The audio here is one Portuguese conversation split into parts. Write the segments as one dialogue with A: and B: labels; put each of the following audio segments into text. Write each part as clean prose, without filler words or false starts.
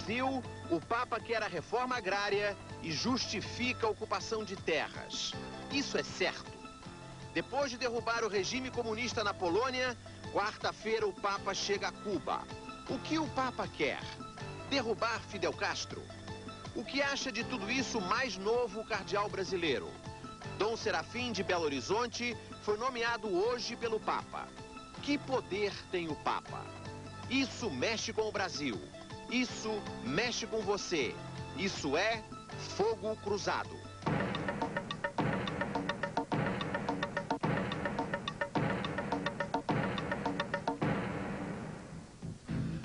A: Brasil, o Papa quer a reforma agrária e justifica a ocupação de terras. Isso é certo. Depois de derrubar o regime comunista na Polônia, quarta-feira o Papa chega a Cuba. O que o Papa quer? Derrubar Fidel Castro? O que acha de tudo isso o mais novo cardeal brasileiro? Dom Serafim de Belo Horizonte foi nomeado hoje pelo Papa. Que poder tem o Papa? Isso mexe com o Brasil. Isso mexe com você. Isso é fogo cruzado.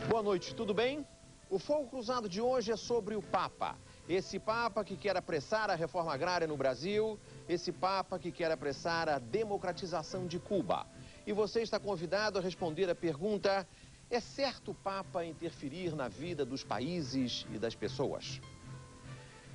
A: Boa noite, tudo bem? O Fogo Cruzado de hoje é sobre o Papa. Esse Papa que quer apressar a reforma agrária no Brasil, esse Papa que quer apressar a democratização de Cuba. E você está convidado a responder a pergunta: é certo o Papa interferir na vida dos países e das pessoas?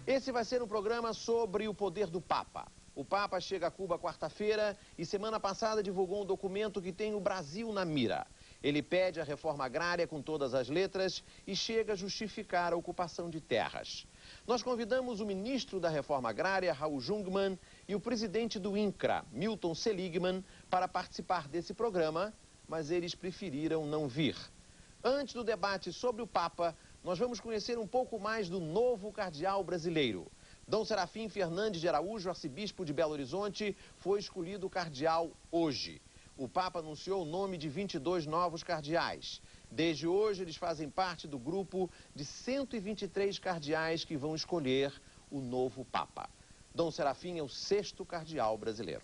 A: Esse vai ser um programa sobre o poder do Papa. O Papa chega a Cuba quarta-feira e semana passada divulgou um documento que tem o Brasil na mira. Ele pede a reforma agrária com todas as letras e chega a justificar a ocupação de terras. Nós convidamos o ministro da Reforma Agrária, Raul Jungmann, e o presidente do INCRA, Milton Seligman, para participar desse programa, mas eles preferiram não vir. Antes do debate sobre o Papa, nós vamos conhecer um pouco mais do novo cardeal brasileiro. Dom Serafim Fernandes de Araújo, arcebispo de Belo Horizonte, foi escolhido cardeal hoje. O Papa anunciou o nome de 22 novos cardeais. Desde hoje, eles fazem parte do grupo de 123 cardeais que vão escolher o novo Papa. Dom Serafim é o 6º cardeal brasileiro.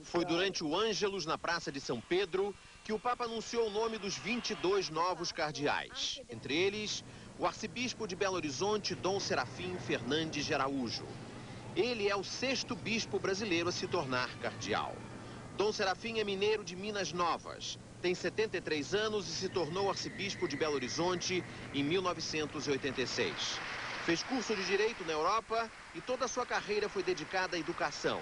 A: Foi durante o Ângelus, na Praça de São Pedro, que o Papa anunciou o nome dos 22 novos cardeais. Entre eles, o arcebispo de Belo Horizonte, Dom Serafim Fernandes de Araújo. Ele é o 6º bispo brasileiro a se tornar cardeal. Dom Serafim é mineiro de Minas Novas. Tem 73 anos e se tornou arcebispo de Belo Horizonte em 1986. Fez curso de Direito na Europa e toda a sua carreira foi dedicada à educação.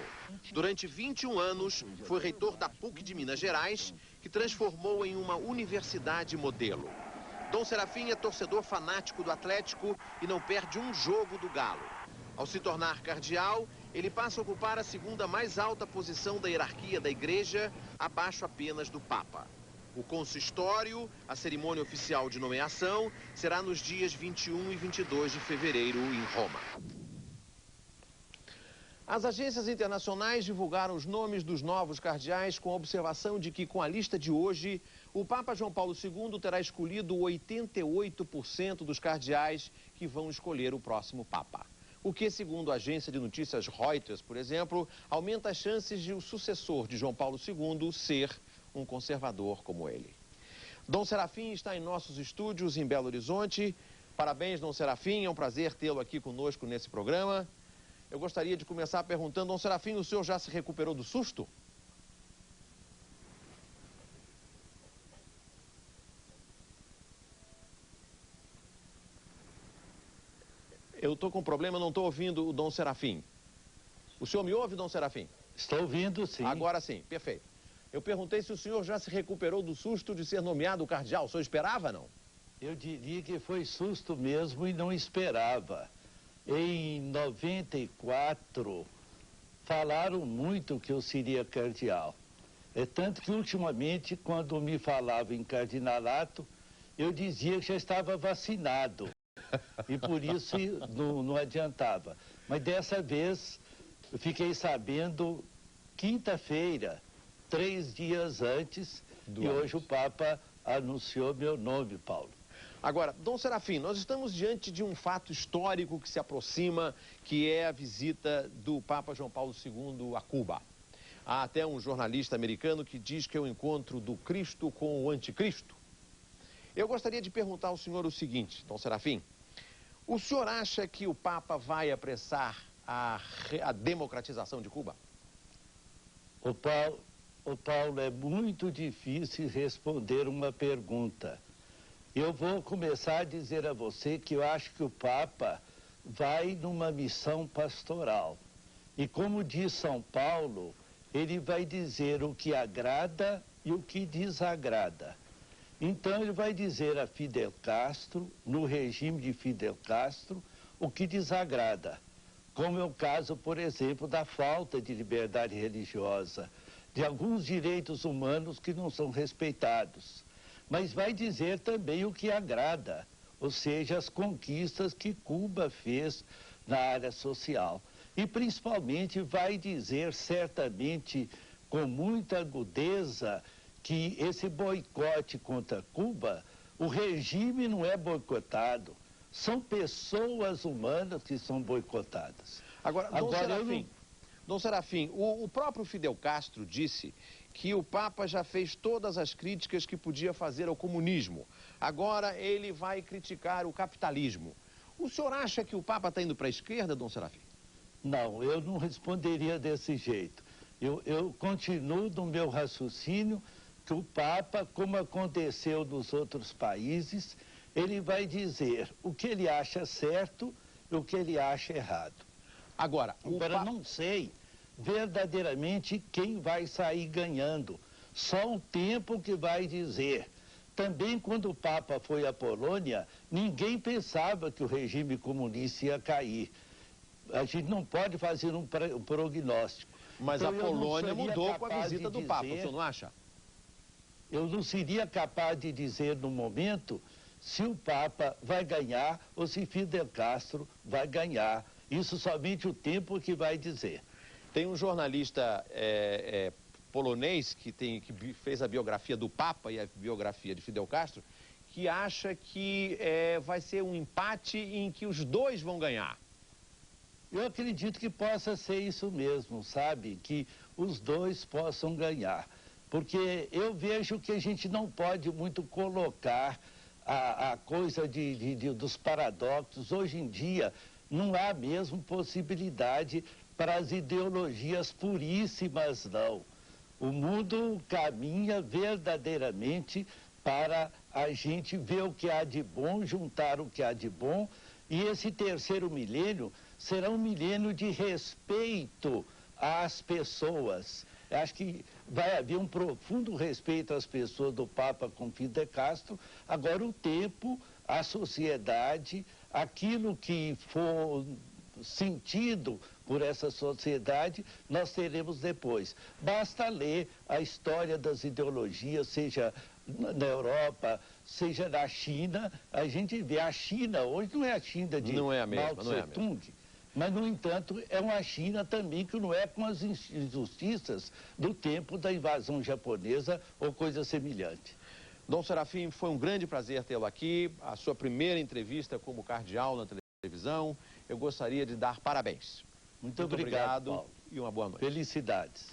A: Durante 21 anos, foi reitor da PUC de Minas Gerais, que transformou em uma universidade modelo. Dom Serafim é torcedor fanático do Atlético e não perde um jogo do Galo. Ao se tornar cardeal, ele passa a ocupar a 2ª mais alta posição da hierarquia da Igreja, abaixo apenas do Papa. O consistório, a cerimônia oficial de nomeação, será nos dias 21 e 22 de fevereiro em Roma. As agências internacionais divulgaram os nomes dos novos cardeais com a observação de que, com a lista de hoje, o Papa João Paulo II terá escolhido 88% dos cardeais que vão escolher o próximo Papa. O que, segundo a agência de notícias Reuters, por exemplo, aumenta as chances de o sucessor de João Paulo II ser um conservador como ele. Dom Serafim está em nossos estúdios em Belo Horizonte. Parabéns, Dom Serafim, é um prazer tê-lo aqui conosco nesse programa. Eu gostaria de começar perguntando, Dom Serafim, o senhor já se recuperou do susto? Eu estou com problema, não estou ouvindo o Dom Serafim. O senhor me ouve, Dom Serafim?
B: Estou ouvindo, sim.
A: Agora sim, perfeito. Eu perguntei se o senhor já se recuperou do susto de ser nomeado cardeal. O senhor esperava, não?
B: Eu diria que foi susto mesmo e não esperava. Em 94, falaram muito que eu seria cardeal. É tanto que, ultimamente, quando me falavam em cardinalato, eu dizia que já estava vacinado. E por isso não adiantava. Mas dessa vez, eu fiquei sabendo quinta-feira, 3 dias antes, e hoje o Papa anunciou meu nome, Paulo.
A: Agora, Dom Serafim, nós estamos diante de um fato histórico que se aproxima, que é a visita do Papa João Paulo II a Cuba. Há até um jornalista americano que diz que é o encontro do Cristo com o anticristo. Eu gostaria de perguntar ao senhor o seguinte, Dom Serafim. O senhor acha que o Papa vai apressar a democratização de Cuba?
B: Ô Paulo, é muito difícil responder uma pergunta. Eu vou começar a dizer a você que eu acho que o Papa vai numa missão pastoral. E como diz São Paulo, ele vai dizer o que agrada e o que desagrada. Então ele vai dizer a Fidel Castro, no regime de Fidel Castro, o que desagrada, como é o caso, por exemplo, da falta de liberdade religiosa, de alguns direitos humanos que não são respeitados. Mas vai dizer também o que agrada, ou seja, as conquistas que Cuba fez na área social. E principalmente vai dizer certamente com muita agudeza que esse boicote contra Cuba, o regime não é boicotado, são pessoas humanas que são boicotadas.
A: Agora Dom Serafim, o próprio Fidel Castro disse que o Papa já fez todas as críticas que podia fazer ao comunismo. Agora ele vai criticar o capitalismo. O senhor acha que o Papa está indo para a esquerda, Dom Serafim?
B: Não, eu não responderia desse jeito. Eu continuo no meu raciocínio que o Papa, como aconteceu nos outros países, ele vai dizer o que ele acha certo e o que ele acha errado. Agora não sei verdadeiramente quem vai sair ganhando. Só o tempo que vai dizer. Também quando o Papa foi à Polônia, ninguém pensava que o regime comunista ia cair. A gente não pode fazer um prognóstico.
A: Mas então, a Polônia mudou com a visita do Papa, o senhor não acha?
B: Eu não seria capaz de dizer no momento se o Papa vai ganhar ou se Fidel Castro vai ganhar. Isso somente o tempo que vai dizer.
A: Tem um jornalista polonês que fez a biografia do Papa e a biografia de Fidel Castro, que acha que vai ser um empate em que os dois vão ganhar.
B: Eu acredito que possa ser isso mesmo, sabe? Que os dois possam ganhar. Porque eu vejo que a gente não pode muito colocar a coisa dos paradoxos. Hoje em dia não há mesmo possibilidade para as ideologias puríssimas, não. O mundo caminha verdadeiramente para a gente ver o que há de bom, juntar o que há de bom, e esse terceiro milênio será um milênio de respeito às pessoas. Acho que vai haver um profundo respeito às pessoas do Papa com Fidel Castro. Agora o tempo, a sociedade, aquilo que for sentido por essa sociedade, nós teremos depois. Basta ler a história das ideologias, seja na Europa, seja na China. A gente vê a China hoje não é a China de Mao Tse-tung, mas, no entanto, é uma China também que não é com as injustiças do tempo da invasão japonesa ou coisa semelhante.
A: Dom Serafim, foi um grande prazer tê-lo aqui. A sua primeira entrevista como cardeal na televisão. Eu gostaria de dar parabéns.
B: Muito obrigado,
A: Paulo, e uma boa noite.
B: Felicidades.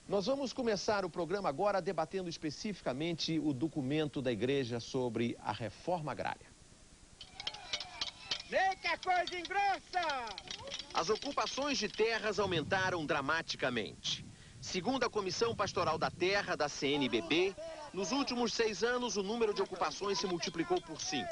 A: Nós vamos começar o programa agora debatendo especificamente o documento da Igreja sobre a reforma agrária.
C: Vem que a coisa engrossa!
A: As ocupações de terras aumentaram dramaticamente. Segundo a Comissão Pastoral da Terra, da CNBB, nos últimos 6 anos o número de ocupações se multiplicou por 5.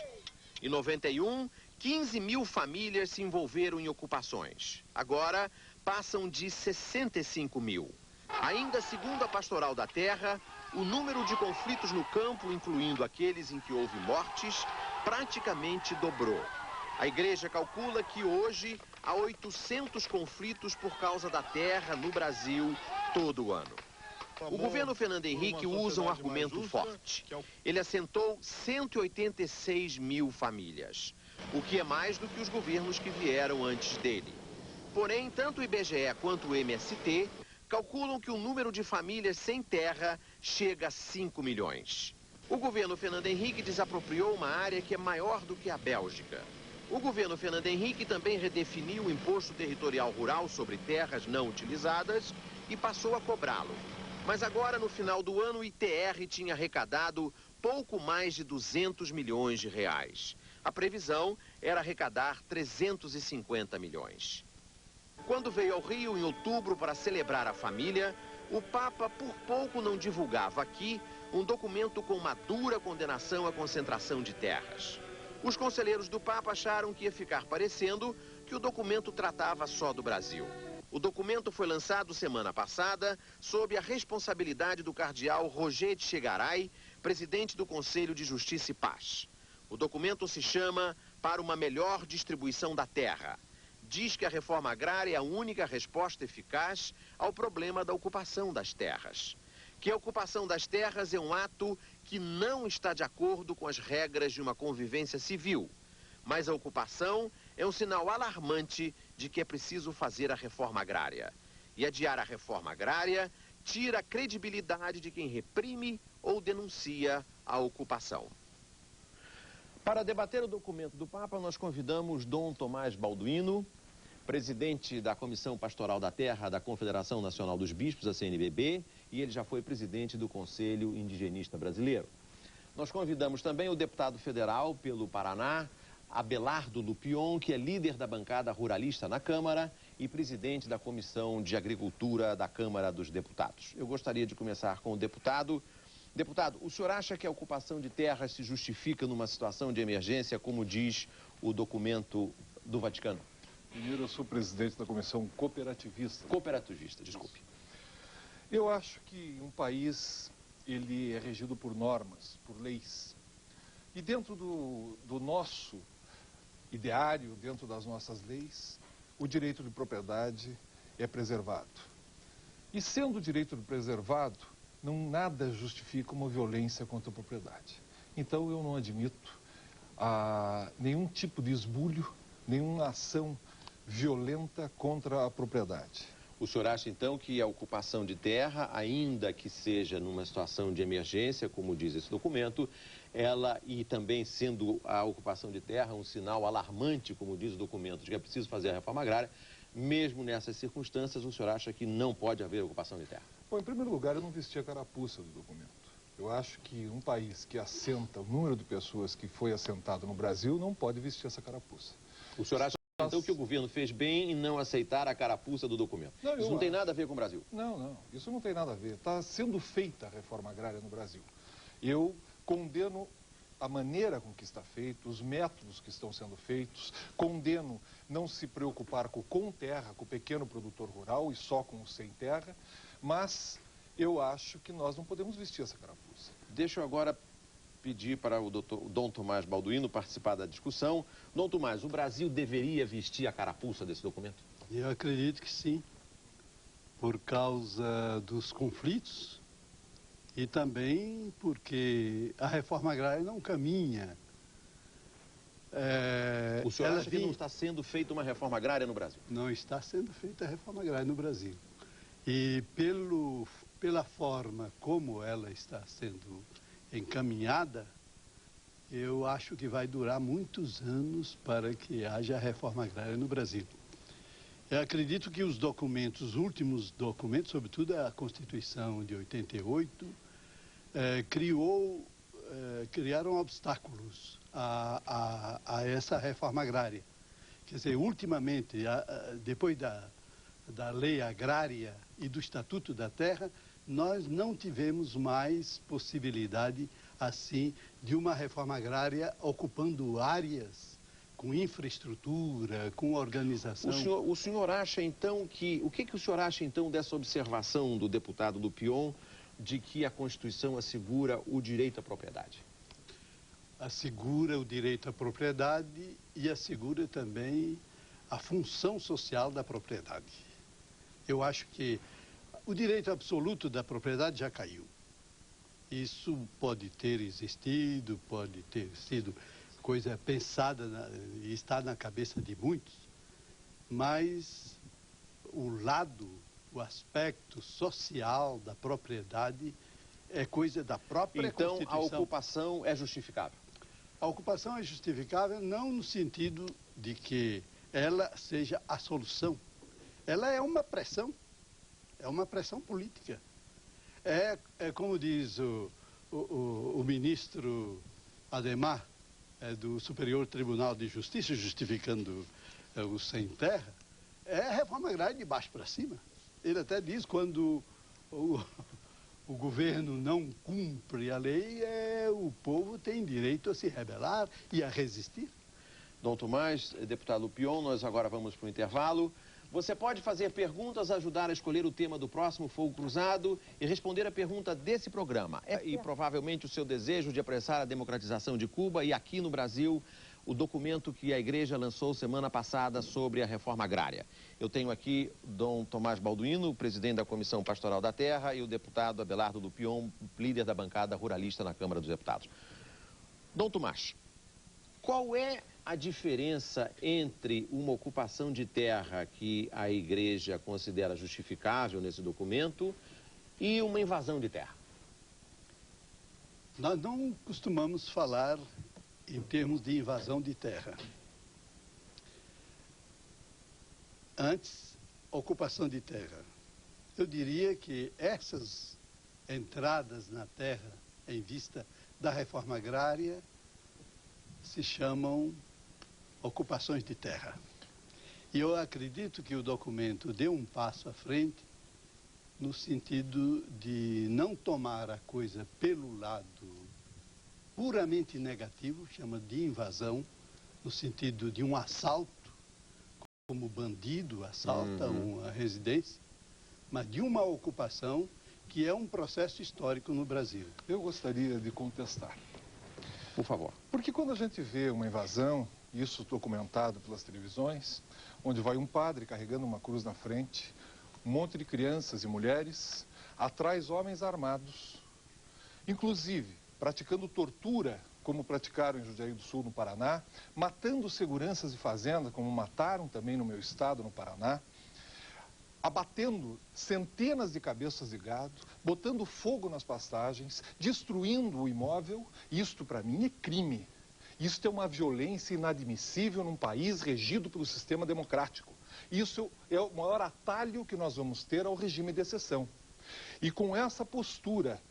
A: Em 91, 15 mil famílias se envolveram em ocupações. Agora, passam de 65 mil. Ainda segundo a Pastoral da Terra, o número de conflitos no campo, incluindo aqueles em que houve mortes, praticamente dobrou. A Igreja calcula que hoje há 800 conflitos por causa da terra no Brasil todo ano. O governo Fernando Henrique usa um argumento forte. Ele assentou 186 mil famílias, o que é mais do que os governos que vieram antes dele. Porém, tanto o IBGE quanto o MST calculam que o número de famílias sem terra chega a 5 milhões. O governo Fernando Henrique desapropriou uma área que é maior do que a Bélgica. O governo Fernando Henrique também redefiniu o imposto territorial rural sobre terras não utilizadas e passou a cobrá-lo. Mas agora, no final do ano, o ITR tinha arrecadado pouco mais de 200 milhões de reais. A previsão era arrecadar 350 milhões. Quando veio ao Rio em outubro para celebrar a família, o Papa por pouco não divulgava aqui um documento com uma dura condenação à concentração de terras. Os conselheiros do Papa acharam que ia ficar parecendo que o documento tratava só do Brasil. O documento foi lançado semana passada sob a responsabilidade do cardeal Roger Etchegaray, presidente do Conselho de Justiça e Paz. O documento se chama Para uma Melhor Distribuição da Terra. Diz que a reforma agrária é a única resposta eficaz ao problema da ocupação das terras. Que a ocupação das terras é um ato que não está de acordo com as regras de uma convivência civil. Mas a ocupação é um sinal alarmante de que é preciso fazer a reforma agrária. E adiar a reforma agrária tira a credibilidade de quem reprime ou denuncia a ocupação. Para debater o documento do Papa, nós convidamos Dom Tomás Balduino, presidente da Comissão Pastoral da Terra da Confederação Nacional dos Bispos, a CNBB, e ele já foi presidente do Conselho Indigenista Brasileiro. Nós convidamos também o deputado federal pelo Paraná, Abelardo Lupion, que é líder da bancada ruralista na Câmara e presidente da Comissão de Agricultura da Câmara dos Deputados. Eu gostaria de começar com o deputado. Deputado, o senhor acha que a ocupação de terras se justifica numa situação de emergência, como diz o documento do Vaticano?
D: Primeiro, eu sou presidente da Comissão Cooperativista.
A: Cooperativista, desculpe.
D: Eu acho que um país, ele é regido por normas, por leis. E dentro do nosso ideário, dentro das nossas leis, o direito de propriedade é preservado. E sendo o direito preservado, nada justifica uma violência contra a propriedade. Então eu não admito nenhum tipo de esbulho, nenhuma ação violenta contra a propriedade.
A: O senhor acha, então, que a ocupação de terra, ainda que seja numa situação de emergência, como diz esse documento, ela, e também sendo a ocupação de terra um sinal alarmante, como diz o documento, de que é preciso fazer a reforma agrária, mesmo nessas circunstâncias, o senhor acha que não pode haver ocupação de terra?
D: Bom, em primeiro lugar, eu não vesti a carapuça do documento. Eu acho que um país que assenta o número de pessoas que foi assentado no Brasil não pode vestir essa carapuça.
A: O senhor acha então que o governo fez bem em não aceitar a carapuça do documento? Isso não tem nada a ver com o Brasil?
D: Não, isso não tem nada a ver. Está sendo feita a reforma agrária no Brasil. Eu condeno a maneira com que está feito, os métodos que estão sendo feitos, condeno não se preocupar com terra, com o pequeno produtor rural e só com o sem terra, mas eu acho que nós não podemos vestir essa carapuça.
A: Deixa eu agora pedir para o Dom Tomás Balduino participar da discussão. Dom Tomás, o Brasil deveria vestir a carapuça desse documento?
E: Eu acredito que sim, por causa dos conflitos e também porque a reforma agrária não caminha.
A: O senhor acha que não está sendo feita uma reforma agrária no Brasil?
E: Não está sendo feita a reforma agrária no Brasil. E pela forma como ela está sendo encaminhada, eu acho que vai durar muitos anos para que haja reforma agrária no Brasil. Eu acredito que os últimos documentos, sobretudo a Constituição de 88, criaram obstáculos a essa reforma agrária. Quer dizer, ultimamente, depois da lei agrária e do Estatuto da Terra, nós não tivemos mais possibilidade, assim, de uma reforma agrária ocupando áreas com infraestrutura, com organização.
A: O senhor acha, então, o que o senhor acha, então, dessa observação do deputado Lupion de que a Constituição assegura o direito à propriedade?
E: Assegura o direito à propriedade e assegura também a função social da propriedade. Eu acho que o direito absoluto da propriedade já caiu. Isso pode ter existido, pode ter sido coisa pensada e está na cabeça de muitos, mas o aspecto social da propriedade é coisa da própria Constituição.
A: Então, a ocupação é justificável?
E: A ocupação é justificável não no sentido de que ela seja a solução. Ela é uma pressão. É uma pressão política. É como diz o ministro Ademar, do Superior Tribunal de Justiça, justificando o sem terra, é a reforma agrária de baixo para cima. Ele até diz quando o governo não cumpre a lei, o povo tem direito a se rebelar e a resistir.
A: Dom Tomás, deputado Lupion, nós agora vamos para o intervalo. Você pode fazer perguntas, ajudar a escolher o tema do próximo Fogo Cruzado e responder a pergunta desse programa. E provavelmente o seu desejo de apressar a democratização de Cuba e aqui no Brasil, o documento que a igreja lançou semana passada sobre a reforma agrária. Eu tenho aqui Dom Tomás Balduino, presidente da Comissão Pastoral da Terra, e o deputado Abelardo Dupion, líder da bancada ruralista na Câmara dos Deputados. Dom Tomás, qual é a diferença entre uma ocupação de terra que a igreja considera justificável nesse documento e uma invasão de terra?
E: Nós não costumamos falar em termos de invasão de terra. Antes, ocupação de terra. Eu diria que essas entradas na terra em vista da reforma agrária se chamam ocupações de terra. E eu acredito que o documento deu um passo à frente no sentido de não tomar a coisa pelo lado puramente negativo, chama de invasão, no sentido de um assalto, como o bandido assalta uma residência, mas de uma ocupação que é um processo histórico no Brasil.
D: Eu gostaria de contestar.
A: Por favor.
D: Porque quando a gente vê uma invasão, isso documentado pelas televisões, onde vai um padre carregando uma cruz na frente, um monte de crianças e mulheres, atrás homens armados, inclusive praticando tortura, como praticaram em Jundiaí do Sul, no Paraná, matando seguranças de fazenda, como mataram também no meu estado, no Paraná, abatendo centenas de cabeças de gado, botando fogo nas pastagens, destruindo o imóvel. Isto, para mim, é crime. Isto é uma violência inadmissível num país regido pelo sistema democrático. Isso é o maior atalho que nós vamos ter ao regime de exceção. E com essa postura,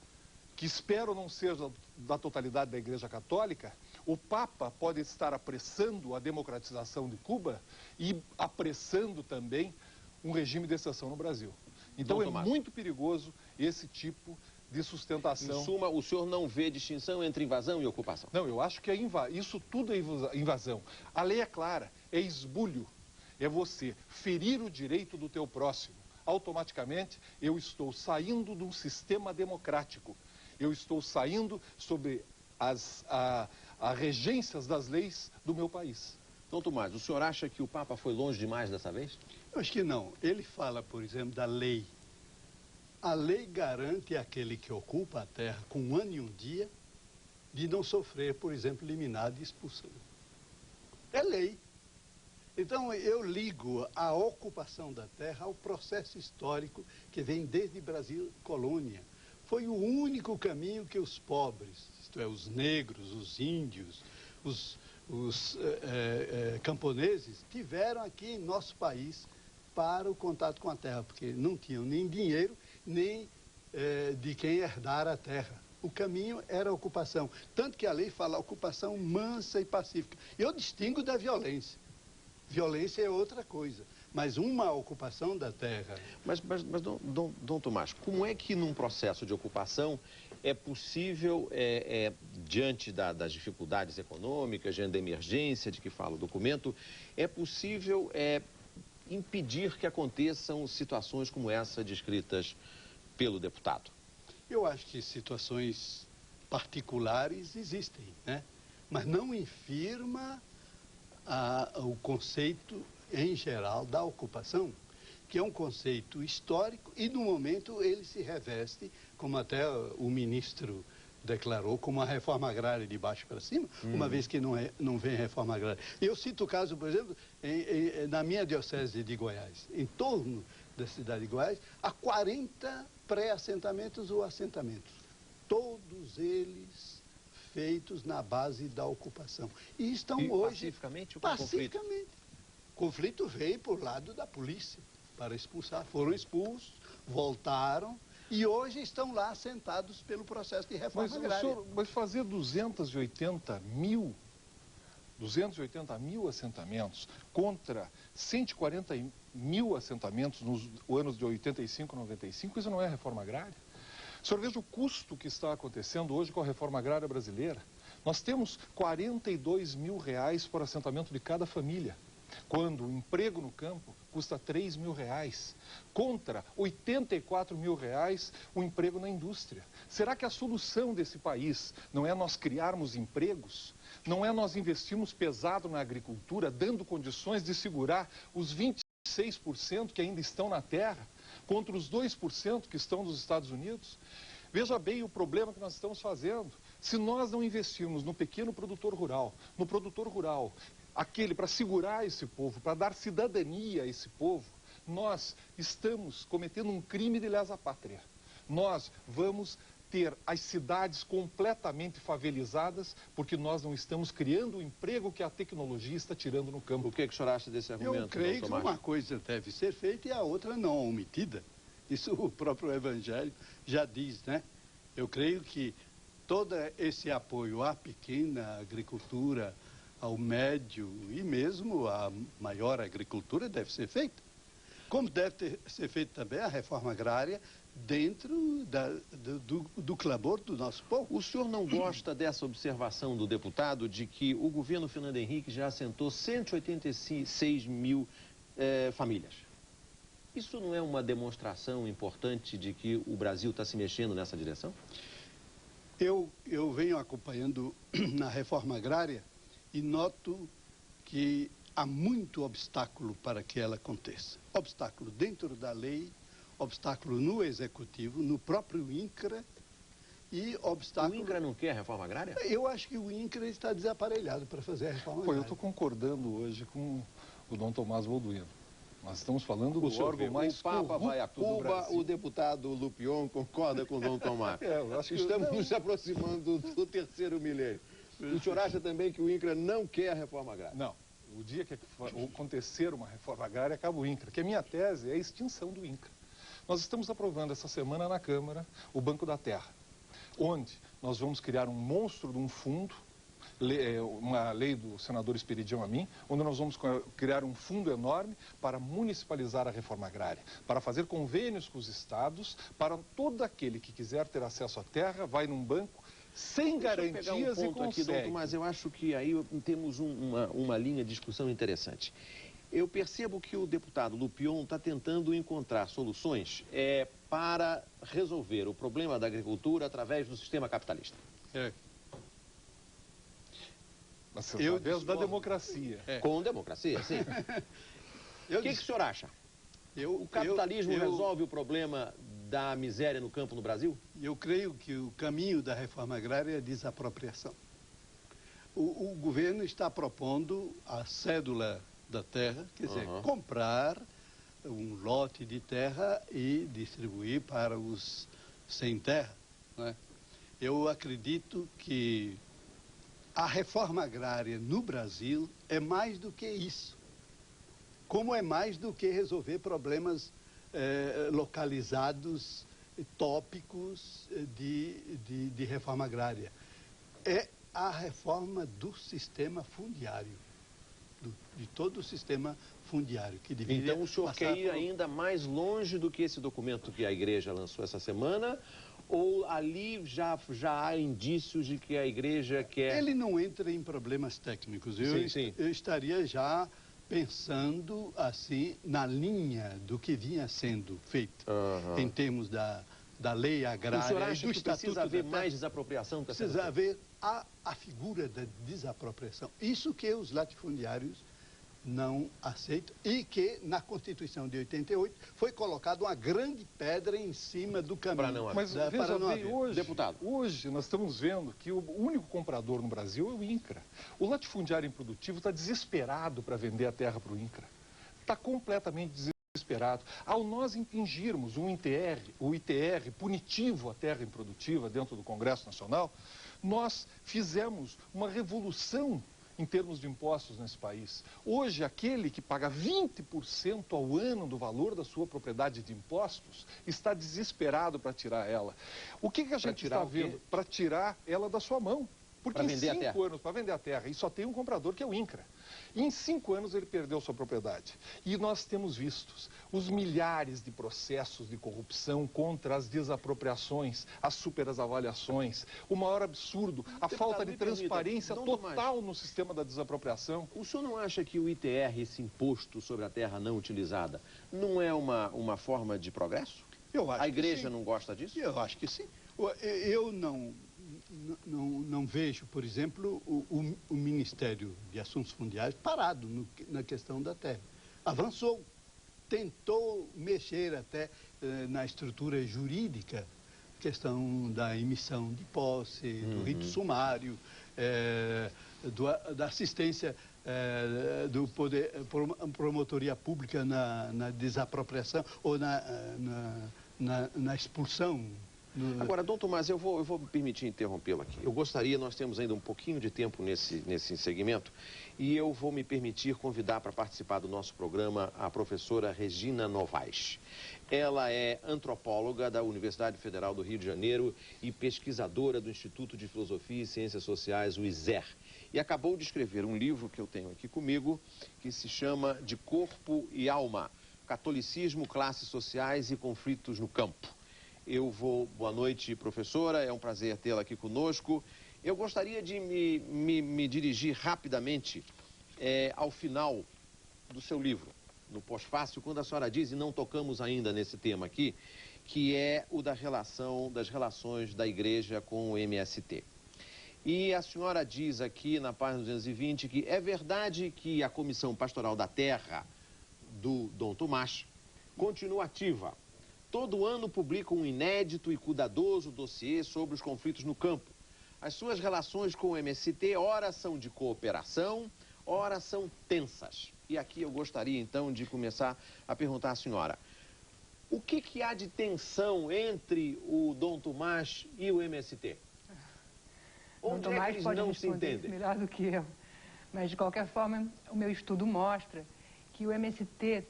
D: que espero não seja da totalidade da Igreja Católica, o Papa pode estar apressando a democratização de Cuba e apressando também um regime de exceção no Brasil. Então é muito perigoso esse tipo de sustentação.
A: Em suma, o senhor não vê distinção entre invasão e ocupação?
D: Não, eu acho que isso tudo é invasão. A lei é clara, é esbulho, é você ferir o direito do teu próximo. Automaticamente eu estou saindo de um sistema democrático. Eu estou saindo sobre as regências das leis do meu país.
A: Dom Tomás, o senhor acha que o Papa foi longe demais dessa vez?
E: Eu acho que não. Ele fala, por exemplo, da lei. A lei garante àquele que ocupa a terra com 1 ano e 1 dia de não sofrer, por exemplo, liminar de expulsão. É lei. Então, eu ligo a ocupação da terra ao processo histórico que vem desde Brasil colônia. Foi o único caminho que os pobres, isto é, os negros, os índios, os camponeses, tiveram aqui em nosso país para o contato com a terra, porque não tinham nem dinheiro, nem de quem herdar a terra. O caminho era a ocupação. Tanto que a lei fala ocupação mansa e pacífica. Eu distingo da violência. Violência é outra coisa. Mas uma ocupação da terra...
A: Mas Dom Tomás, como é que num processo de ocupação é possível, diante das dificuldades econômicas, diante da emergência de que fala o documento, é possível impedir que aconteçam situações como essa descritas pelo deputado?
E: Eu acho que situações particulares existem, né? Mas não infirma o conceito em geral da ocupação, que é um conceito histórico e no momento ele se reveste, como até o ministro declarou, como a reforma agrária de baixo para cima, uma vez que não vem reforma agrária. Eu cito o caso, por exemplo, na minha diocese de Goiás, em torno da cidade de Goiás, há 40 pré-assentamentos ou assentamentos, todos eles feitos na base da ocupação. E estão hoje...
A: Pacificamente ou com
E: pacificamente. O conflito veio por lado da polícia para expulsar. Foram expulsos, voltaram e hoje estão lá sentados pelo processo de reforma agrária.
D: Mas fazer 280 mil assentamentos contra 140 mil assentamentos nos anos de 85 e 95, isso não é reforma agrária? O senhor veja o custo que está acontecendo hoje com a reforma agrária brasileira. Nós temos R$ 42 mil por assentamento de cada família. quando o emprego no campo custa R$3.000, contra R$84.000 o emprego na indústria. Será que a solução desse país não é nós criarmos empregos? Não é nós investirmos pesado na agricultura, dando condições de segurar os 26% que ainda estão na terra, contra os 2% que estão nos Estados Unidos? Veja bem o problema que nós estamos fazendo. Se nós não investirmos no pequeno produtor rural, aquele para segurar esse povo, para dar cidadania a esse povo, nós estamos cometendo um crime de lesa pátria. Nós vamos ter as cidades completamente favelizadas porque nós não estamos criando o emprego que a tecnologia está tirando no campo.
A: O que o senhor acha desse argumento?
E: Eu creio que uma coisa deve ser feita e a outra não omitida. Isso o próprio Evangelho já diz, né? Eu creio que todo esse apoio à pequena agricultura, ao médio e mesmo à maior agricultura deve ser feito. Como deve ser feita também a reforma agrária dentro do clamor do nosso povo.
A: O senhor não gosta dessa observação do deputado de que o governo Fernando Henrique já assentou 186 mil famílias? Isso não é uma demonstração importante de que o Brasil está se mexendo nessa direção?
E: Eu venho acompanhando na reforma agrária e noto que há muito obstáculo para que ela aconteça. Obstáculo dentro da lei, obstáculo no executivo, no próprio INCRA e obstáculo...
A: O INCRA não quer reforma agrária?
E: Eu acho que o INCRA está desaparelhado para fazer a reforma agrária.
D: Eu estou concordando hoje com o Dom Tomás Balduino. Nós estamos falando do órgão mais corrupto do Brasil.
A: O Papa vai a Cuba, o deputado Lupion concorda com o Dom Tomás.
D: Eu acho que
A: estamos nos aproximando do terceiro milênio. O senhor acha também que o INCRA não quer a reforma agrária?
D: Não. O dia que acontecer uma reforma agrária, acaba o INCRA. Que a minha tese é a extinção do INCRA. Nós estamos aprovando essa semana na Câmara o Banco da Terra, onde nós vamos criar um monstro de um fundo, uma lei do senador Esperidião Amin, onde nós vamos criar um fundo enorme para municipalizar a reforma agrária, para fazer convênios com os estados, para todo aquele que quiser ter acesso à terra, vai num banco sem garantias e consegue.
A: Aqui, Dom Tomás, eu acho que aí temos uma linha de discussão interessante. Eu percebo que o deputado Lupion está tentando encontrar soluções para resolver o problema da agricultura através do sistema capitalista.
D: Através da democracia.
A: Com democracia, sim. O que o senhor acha? O capitalismo resolve o problema da miséria no campo no Brasil?
E: Eu creio que o caminho da reforma agrária é a desapropriação. O governo está propondo a cédula da terra, quer dizer, comprar um lote de terra e distribuir para os sem terra, né? Eu acredito que a reforma agrária no Brasil é mais do que isso. Como é mais do que resolver problemas localizados, tópicos de reforma agrária. É a reforma do sistema fundiário, de todo o sistema fundiário. Que deveria
A: então o senhor quer ir ainda mais longe do que esse documento que a igreja lançou essa semana? Ou ali já há indícios de que a igreja quer...
E: Ele não entra em problemas técnicos. Eu estaria já pensando assim na linha do que vinha sendo feito em termos da lei agrária.
A: O senhor acha
E: do
A: que precisa haver mais desapropriação?
E: Precisa haver a figura da desapropriação. Isso que os latifundiários não aceitam e que na Constituição de 88 foi colocada uma grande pedra em cima do caminho.
A: Para não haver.
D: Mas veja bem, hoje,
A: deputado,
D: hoje nós estamos vendo que o único comprador no Brasil é o INCRA. O latifundiário improdutivo está desesperado para vender a terra para o INCRA. Está completamente desesperado. Ao nós impingirmos o ITR punitivo à terra improdutiva dentro do Congresso Nacional, nós fizemos uma revolução em termos de impostos nesse país. Hoje, aquele que paga 20% ao ano do valor da sua propriedade de impostos está desesperado para tirar ela. O que a gente está vendo? Para tirar ela da sua mão. Porque
A: Para
D: em
A: vender a
D: 5
A: terra.
D: anos, para vender a terra, e só tem um comprador que é o INCRA. E em 5 anos ele perdeu sua propriedade. E nós temos vistos os milhares de processos de corrupção contra as desapropriações, as superavaliações, o maior absurdo, a falta de transparência total no sistema da desapropriação.
A: O senhor não acha que o ITR, esse imposto sobre a terra não utilizada, não é uma forma de progresso?
E: Eu acho
A: A igreja
E: que sim.
A: não gosta disso?
E: Eu acho que sim. Eu não vejo, por exemplo, o Ministério de Assuntos Fundiários parado na questão da terra. Avançou, tentou mexer até na estrutura jurídica, questão da emissão de posse, do rito sumário, da assistência do poder, promotoria pública na desapropriação ou na expulsão.
A: Agora, Dom Tomás, eu vou me permitir interrompê-lo aqui. Eu gostaria, nós temos ainda um pouquinho de tempo nesse segmento, e eu vou me permitir convidar para participar do nosso programa a professora Regina Novaes. Ela é antropóloga da Universidade Federal do Rio de Janeiro e pesquisadora do Instituto de Filosofia e Ciências Sociais, o ISER. E acabou de escrever um livro que eu tenho aqui comigo, que se chama De Corpo e Alma, Catolicismo, Classes Sociais e Conflitos no Campo. Boa noite, professora, é um prazer tê-la aqui conosco. Eu gostaria de me dirigir rapidamente ao final do seu livro, no pós-fácil, quando a senhora diz, e não tocamos ainda nesse tema aqui, que é o das relações da igreja com o MST. E a senhora diz aqui na página 220 que é verdade que a Comissão Pastoral da Terra do Dom Tomás continua ativa. Todo ano publica um inédito e cuidadoso dossiê sobre os conflitos no campo. As suas relações com o MST, ora são de cooperação, ora são tensas. E aqui eu gostaria, então, de começar a perguntar à senhora. O que há de tensão entre o Dom Tomás e o MST? Onde é que eles não se entendem?
F: Melhor do que eu. Mas, de qualquer forma, o meu estudo mostra que o MST,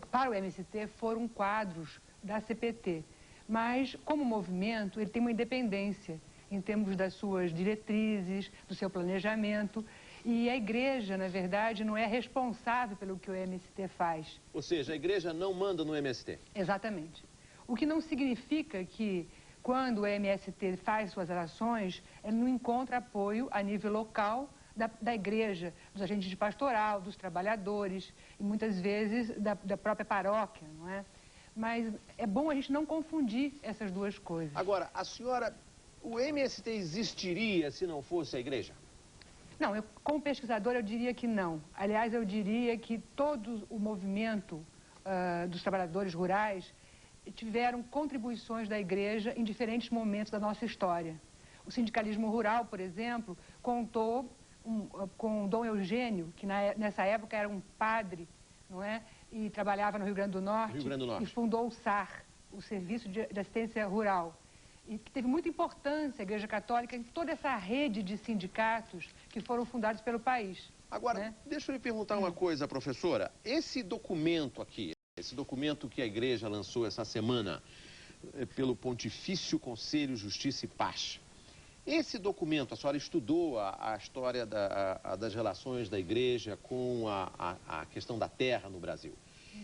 F: para o MST foram quadros da CPT. Mas, como movimento, ele tem uma independência em termos das suas diretrizes, do seu planejamento. E a igreja, na verdade, não é responsável pelo que o MST faz.
A: Ou seja, a igreja não manda no MST.
F: Exatamente. O que não significa que, quando o MST faz suas ações, ele não encontra apoio a nível local da igreja, dos agentes de pastoral, dos trabalhadores, e muitas vezes da própria paróquia, não é? Mas é bom a gente não confundir essas duas coisas.
A: Agora, o MST existiria se não fosse a igreja?
F: Não, como pesquisadora, eu diria que não. Aliás, eu diria que todo o movimento dos trabalhadores rurais tiveram contribuições da igreja em diferentes momentos da nossa história. O sindicalismo rural, por exemplo, contou com Dom Eugênio, que nessa época era um padre, não é? E trabalhava no Rio Grande do Norte, e fundou o SAR, o Serviço de Assistência Rural. E que teve muita importância a Igreja Católica em toda essa rede de sindicatos que foram fundados pelo país.
A: Agora,
F: né?
A: Deixa eu lhe perguntar uma coisa, professora. Esse documento aqui, esse documento que a igreja lançou essa semana pelo Pontifício Conselho Justiça e Paz, esse documento, a senhora estudou a história das relações da igreja com a questão da terra no Brasil.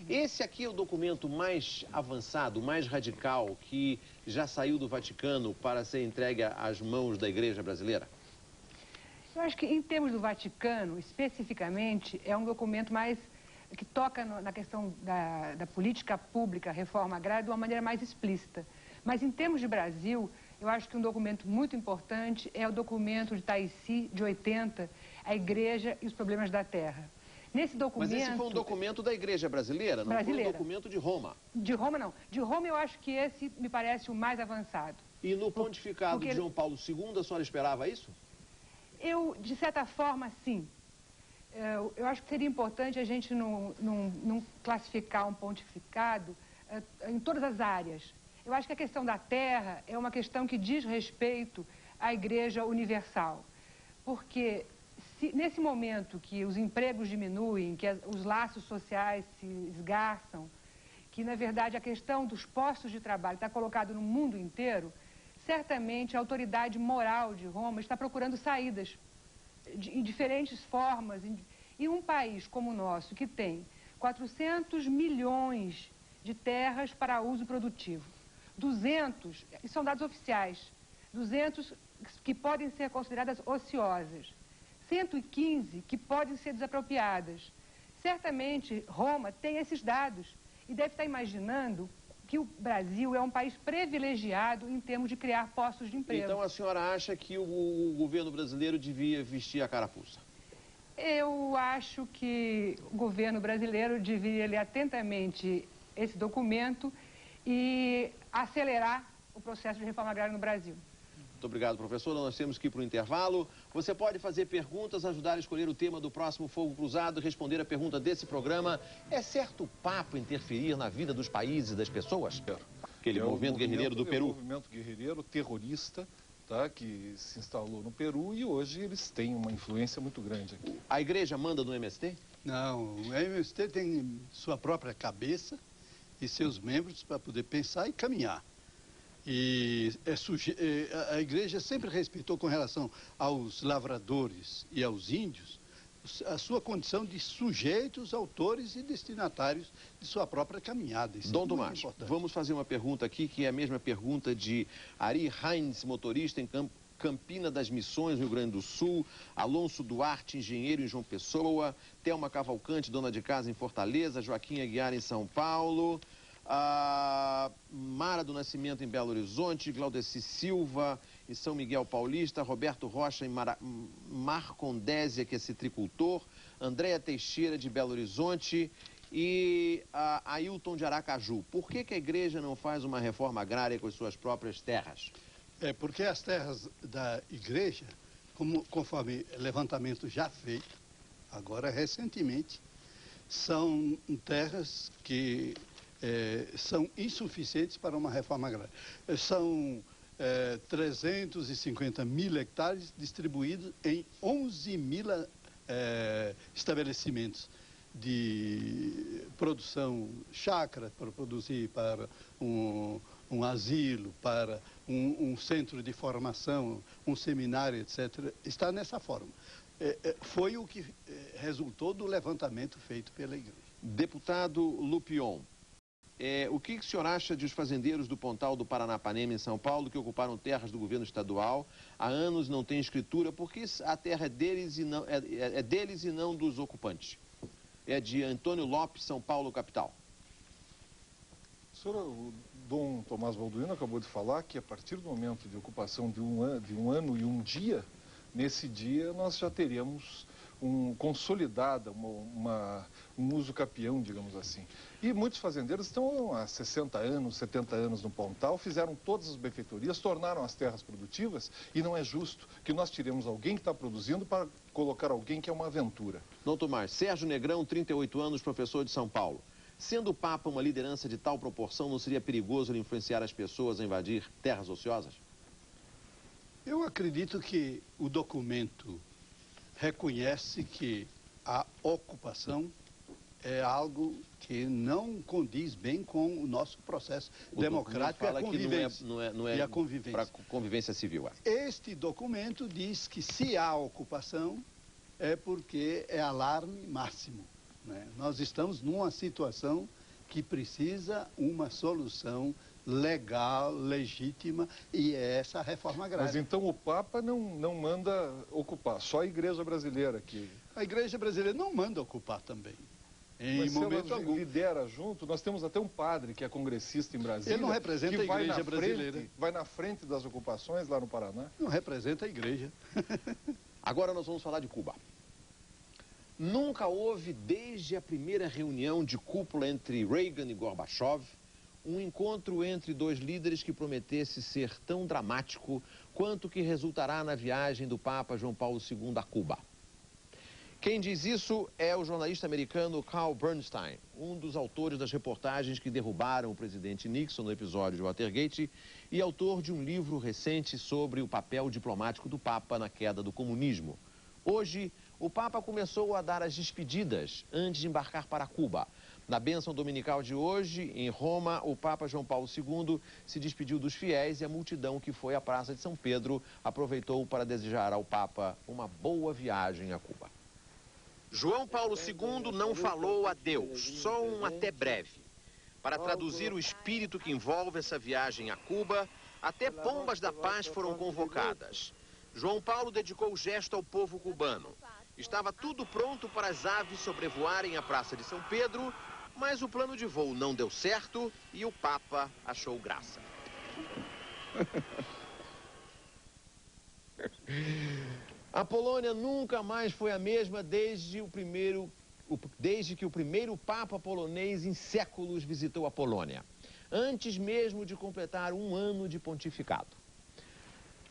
A: Esse aqui é o documento mais avançado, mais radical, que já saiu do Vaticano para ser entregue às mãos da igreja brasileira?
F: Eu acho que, em termos do Vaticano, especificamente, é um documento mais que toca na questão da política pública, reforma agrária, de uma maneira mais explícita. Mas, em termos de Brasil, eu acho que um documento muito importante é o documento de Taici, de 80, a Igreja e os Problemas da Terra. Nesse documento...
A: Mas esse foi um documento da igreja brasileira, não foi um documento de Roma?
F: De Roma, não. De Roma, eu acho que esse me parece o mais avançado.
A: E no pontificado de João Paulo II, a senhora esperava isso?
F: Eu, de certa forma, sim. Eu acho que seria importante a gente não classificar um pontificado em todas as áreas. Eu acho que a questão da terra é uma questão que diz respeito à Igreja Universal. Porque nesse momento que os empregos diminuem, que os laços sociais se esgarçam, que, na verdade, a questão dos postos de trabalho está colocada no mundo inteiro, certamente a autoridade moral de Roma está procurando saídas em diferentes formas. E um país como o nosso, que tem 400 milhões de terras para uso produtivo, 200, e são dados oficiais, 200 que podem ser consideradas ociosas, 115 que podem ser desapropriadas. Certamente, Roma tem esses dados e deve estar imaginando que o Brasil é um país privilegiado em termos de criar postos de emprego.
A: Então a senhora acha que o governo brasileiro devia vestir a carapuça?
F: Eu acho que o governo brasileiro devia ler atentamente esse documento e acelerar o processo de reforma agrária no Brasil.
A: Muito obrigado, professora. Nós temos que ir para o intervalo. Você pode fazer perguntas, ajudar a escolher o tema do próximo Fogo Cruzado e responder a pergunta desse programa. É certo o Papa interferir na vida dos países e das pessoas? Aquele movimento guerrilheiro do Peru.
D: É um movimento guerrilheiro terrorista, tá, que se instalou no Peru e hoje eles têm uma influência muito grande aqui.
A: A igreja manda no MST?
E: Não, o MST tem sua própria cabeça e seus membros para poder pensar e caminhar. E a igreja sempre respeitou com relação aos lavradores e aos índios a sua condição de sujeitos, autores e destinatários de sua própria caminhada. Isso
A: Dom Tomás, vamos fazer uma pergunta aqui, que é a mesma pergunta de Ari Heinz, motorista em Campina das Missões, Rio Grande do Sul, Alonso Duarte, engenheiro em João Pessoa, Thelma Cavalcante, dona de casa em Fortaleza, Joaquim Aguiar em São Paulo, Mara do Nascimento em Belo Horizonte, Glaudeci Silva em São Miguel Paulista, Roberto Rocha em Marcondésia, que é citricultor, Andréa Teixeira de Belo Horizonte e Ailton de Aracaju. Por que a igreja não faz uma reforma agrária com as suas próprias terras?
E: É porque as terras da igreja, conforme levantamento já feito, agora recentemente, são terras que são insuficientes para uma reforma agrária. São 350 mil hectares distribuídos em 11 mil estabelecimentos de produção chácara, para produzir para um asilo, para um centro de formação, um seminário, etc. Está nessa forma. Foi o que resultou do levantamento feito pela igreja.
A: Deputado Lupion, o que o senhor acha de os fazendeiros do Pontal do Paranapanema, em São Paulo, que ocuparam terras do governo estadual, há anos não têm escritura, porque a terra é deles e não, deles e não dos ocupantes? É de Antônio Lopes, São Paulo, capital.
D: O Dom Tomás Balduino acabou de falar que a partir do momento de ocupação de um ano e um dia, nesse dia nós já teríamos consolidada um uso capião, digamos assim. E muitos fazendeiros estão há 60 anos, 70 anos no Pontal, fizeram todas as benfeitorias, tornaram as terras produtivas e não é justo que nós tiremos alguém que está produzindo para colocar alguém que é uma aventura.
A: Dom Tomás, Sérgio Negrão, 38 anos, professor de São Paulo. Sendo o Papa uma liderança de tal proporção, não seria perigoso ele influenciar as pessoas a invadir terras ociosas?
E: Eu acredito que o documento reconhece que a ocupação é algo que não condiz bem com o nosso processo democrático e a convivência.
A: Não é para convivência civil.
E: Este documento diz que se há ocupação é porque é alarme máximo, né? Nós estamos numa situação que precisa uma solução legal, legítima, e é essa a reforma agrária.
D: Mas então o Papa não manda ocupar, só a igreja brasileira que...
E: A igreja brasileira não manda ocupar também.
D: Mas momento algum. Lidera junto, nós temos até um padre que é congressista em Brasília.
E: Ele não representa a igreja brasileira.
D: Vai na frente das ocupações lá no Paraná.
E: Não representa a igreja.
A: Agora nós vamos falar de Cuba. Nunca houve, desde a primeira reunião de cúpula entre Reagan e Gorbachev, um encontro entre dois líderes que prometesse ser tão dramático quanto que resultará na viagem do Papa João Paulo II a Cuba. Quem diz isso é o jornalista americano Carl Bernstein, um dos autores das reportagens que derrubaram o presidente Nixon no episódio de Watergate e autor de um livro recente sobre o papel diplomático do Papa na queda do comunismo. Hoje, o Papa começou a dar as despedidas antes de embarcar para Cuba. Na bênção dominical de hoje, em Roma, o Papa João Paulo II se despediu dos fiéis e a multidão que foi à Praça de São Pedro aproveitou para desejar ao Papa uma boa viagem a Cuba. João Paulo II não falou adeus, só um até breve. Para traduzir o espírito que envolve essa viagem a Cuba, até pombas da paz foram convocadas. João Paulo dedicou o gesto ao povo cubano. Estava tudo pronto para as aves sobrevoarem a Praça de São Pedro, mas o plano de voo não deu certo e o Papa achou graça. A Polônia nunca mais foi a mesma desde que o primeiro Papa polonês em séculos visitou a Polônia, antes mesmo de completar um ano de pontificado.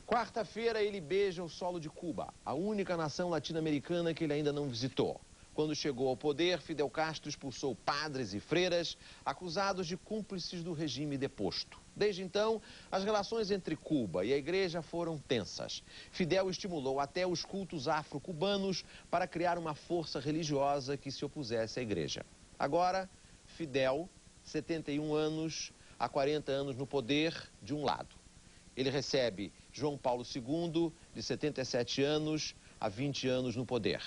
A: Quarta-feira ele beija o solo de Cuba, a única nação latino-americana que ele ainda não visitou. Quando chegou ao poder, Fidel Castro expulsou padres e freiras acusados de cúmplices do regime deposto. Desde então, as relações entre Cuba e a igreja foram tensas. Fidel estimulou até os cultos afro-cubanos para criar uma força religiosa que se opusesse à igreja. Agora, Fidel, 71 anos, há 40 anos no poder, de um lado. Ele recebe João Paulo II, de 77 anos, há 20 anos no poder,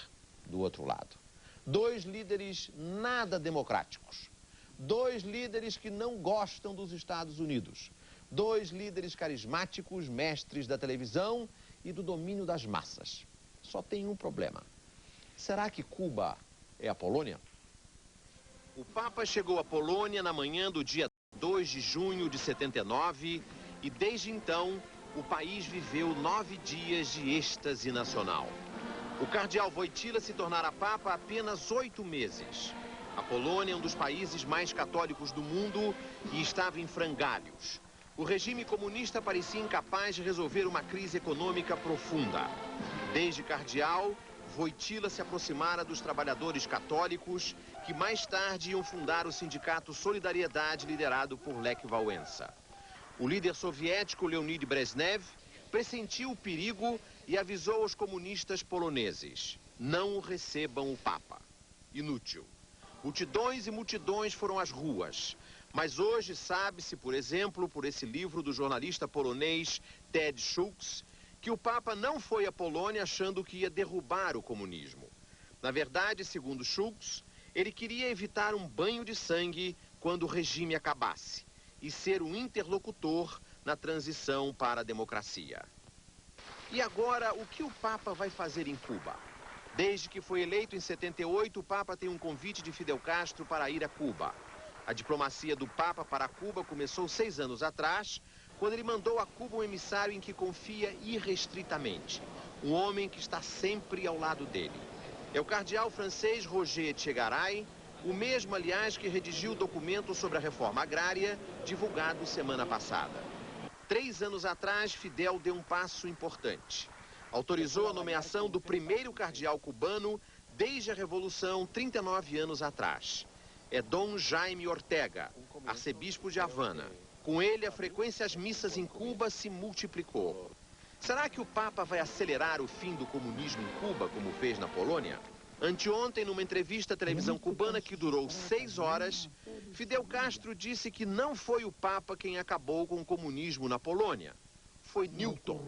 A: do outro lado. Dois líderes nada democráticos. Dois líderes que não gostam dos Estados Unidos. Dois líderes carismáticos, mestres da televisão e do domínio das massas. Só tem um problema. Será que Cuba é a Polônia? O Papa chegou à Polônia na manhã do dia 2 de junho de 79 e desde então o país viveu 9 dias de êxtase nacional. O cardeal Wojtyła se tornara Papa há apenas 8 meses. A Polônia é um dos países mais católicos do mundo e estava em frangalhos. O regime comunista parecia incapaz de resolver uma crise econômica profunda. Desde cardeal, Wojtyła se aproximara dos trabalhadores católicos que mais tarde iam fundar o sindicato Solidariedade, liderado por Lech Wałęsa. O líder soviético Leonid Brezhnev pressentiu o perigo e avisou aos comunistas poloneses: não recebam o Papa. Inútil. Multidões e multidões foram às ruas. Mas hoje sabe-se, por exemplo, por esse livro do jornalista polonês Ted Schultz, que o Papa não foi à Polônia achando que ia derrubar o comunismo. Na verdade, segundo Schultz, ele queria evitar um banho de sangue quando o regime acabasse e ser um interlocutor na transição para a democracia. E agora, o que o Papa vai fazer em Cuba? Desde que foi eleito em 78, o Papa tem um convite de Fidel Castro para ir a Cuba. A diplomacia do Papa para Cuba começou 6 anos atrás, quando ele mandou a Cuba um emissário em que confia irrestritamente. Um homem que está sempre ao lado dele. É o cardeal francês Roger Etchegaray, o mesmo, aliás, que redigiu o documento sobre a reforma agrária, divulgado semana passada. 3 anos atrás, Fidel deu um passo importante. Autorizou a nomeação do primeiro cardeal cubano desde a Revolução, 39 anos atrás. É Dom Jaime Ortega, arcebispo de Havana. Com ele, a frequência às missas em Cuba se multiplicou. Será que o Papa vai acelerar o fim do comunismo em Cuba, como fez na Polônia? Anteontem, numa entrevista à televisão cubana que durou 6 horas, Fidel Castro disse que não foi o Papa quem acabou com o comunismo na Polônia. Foi Newton.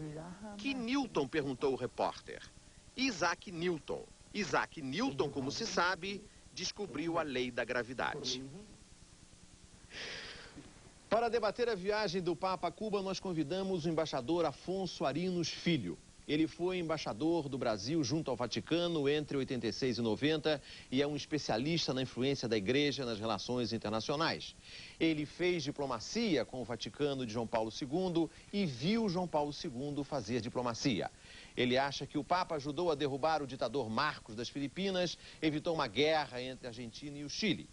A: Que Newton? Perguntou o repórter. Isaac Newton. Isaac Newton, como se sabe, descobriu a lei da gravidade. Para debater a viagem do Papa a Cuba, nós convidamos o embaixador Afonso Arinos Filho. Ele foi embaixador do Brasil junto ao Vaticano entre 86 e 90 e é um especialista na influência da Igreja nas relações internacionais. Ele fez diplomacia com o Vaticano de João Paulo II e viu João Paulo II fazer diplomacia. Ele acha que o Papa ajudou a derrubar o ditador Marcos das Filipinas, evitou uma guerra entre a Argentina e o Chile.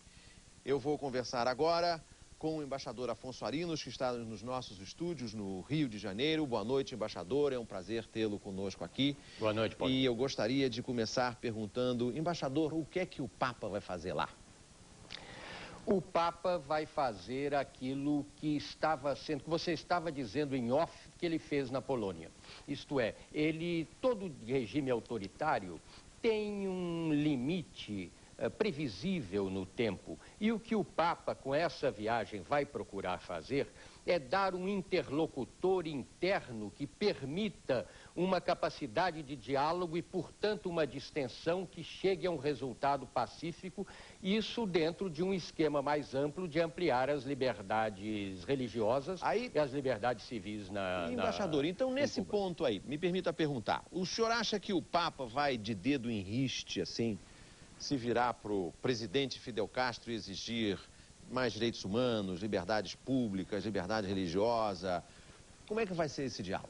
A: Eu vou conversar agora com o embaixador Afonso Arinos, que está nos nossos estúdios no Rio de Janeiro. Boa noite, embaixador. É um prazer tê-lo conosco aqui.
G: Boa noite, Paulo.
A: E eu gostaria de começar perguntando, embaixador, o que é que o Papa vai fazer lá?
G: O Papa vai fazer aquilo que você estava dizendo em off, que ele fez na Polônia. Isto é, todo regime autoritário tem um limite previsível no tempo. E o que o Papa, com essa viagem, vai procurar fazer é dar um interlocutor interno que permita uma capacidade de diálogo e, portanto, uma distensão que chegue a um resultado pacífico, isso dentro de um esquema mais amplo de ampliar as liberdades religiosas e as liberdades civis
A: Embaixador, então nesse ponto aí, me permita perguntar, o senhor acha que o Papa vai de dedo em riste, assim, se virar para o presidente Fidel Castro e exigir mais direitos humanos, liberdades públicas, liberdade religiosa? Como é que vai ser esse diálogo?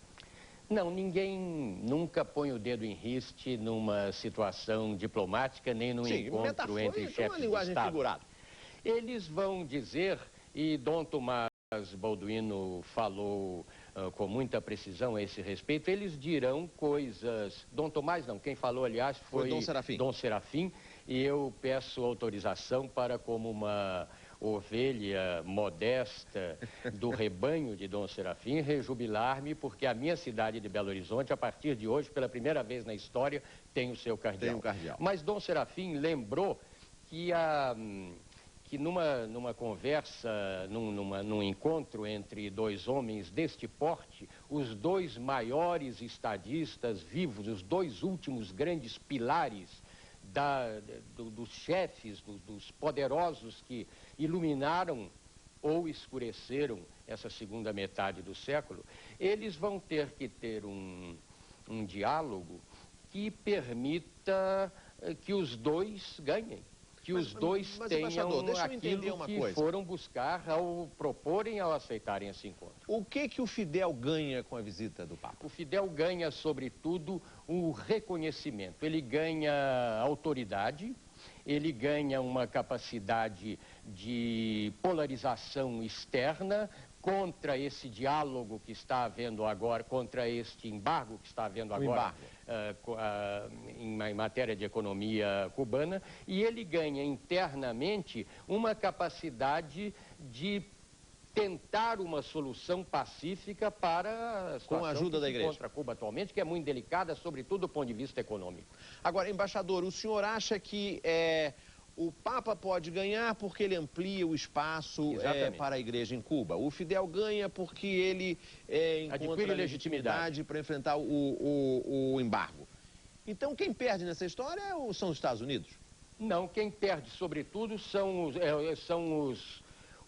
G: Não, ninguém nunca põe o dedo em riste numa situação diplomática, nem num encontro entre chefes
A: uma linguagem
G: de Estado.
A: figurada.
G: Eles vão dizer, e Dom Tomás Balduino falou com muita precisão a esse respeito, eles dirão coisas... Dom Tomás não, quem falou, aliás, foi Dom Serafim, e eu peço autorização para, como uma ovelha modesta do rebanho de Dom Serafim, rejubilar-me, porque a minha cidade de Belo Horizonte, a partir de hoje, pela primeira vez na história, tem o seu cardeal.
A: Tem um cardeal.
G: Mas Dom Serafim lembrou que numa conversa, num encontro entre dois homens deste porte, os dois maiores estadistas vivos, os dois últimos grandes pilares dos chefes, dos poderosos que iluminaram ou escureceram essa segunda metade do século, eles vão ter que ter um diálogo que permita que os dois ganhem. Que os dois tenham aquilo que foram buscar ao proporem, ao aceitarem esse encontro.
A: O que o Fidel ganha com a visita do Papa?
G: O Fidel ganha, sobretudo, o reconhecimento. Ele ganha autoridade, ele ganha uma capacidade de polarização externa contra esse diálogo que está havendo agora, contra este embargo que está havendo agora em matéria de economia cubana, e ele ganha internamente uma capacidade de tentar uma solução pacífica para a situação
A: com a ajuda da Igreja
G: contra Cuba atualmente, que é muito delicada, sobretudo do ponto de vista econômico.
A: Agora, embaixador, o senhor acha que o Papa pode ganhar porque ele amplia o espaço para a Igreja em Cuba? O Fidel ganha porque ele encontra legitimidade para enfrentar o embargo. Então, quem perde nessa história são os Estados Unidos?
G: Não, quem perde, sobretudo, são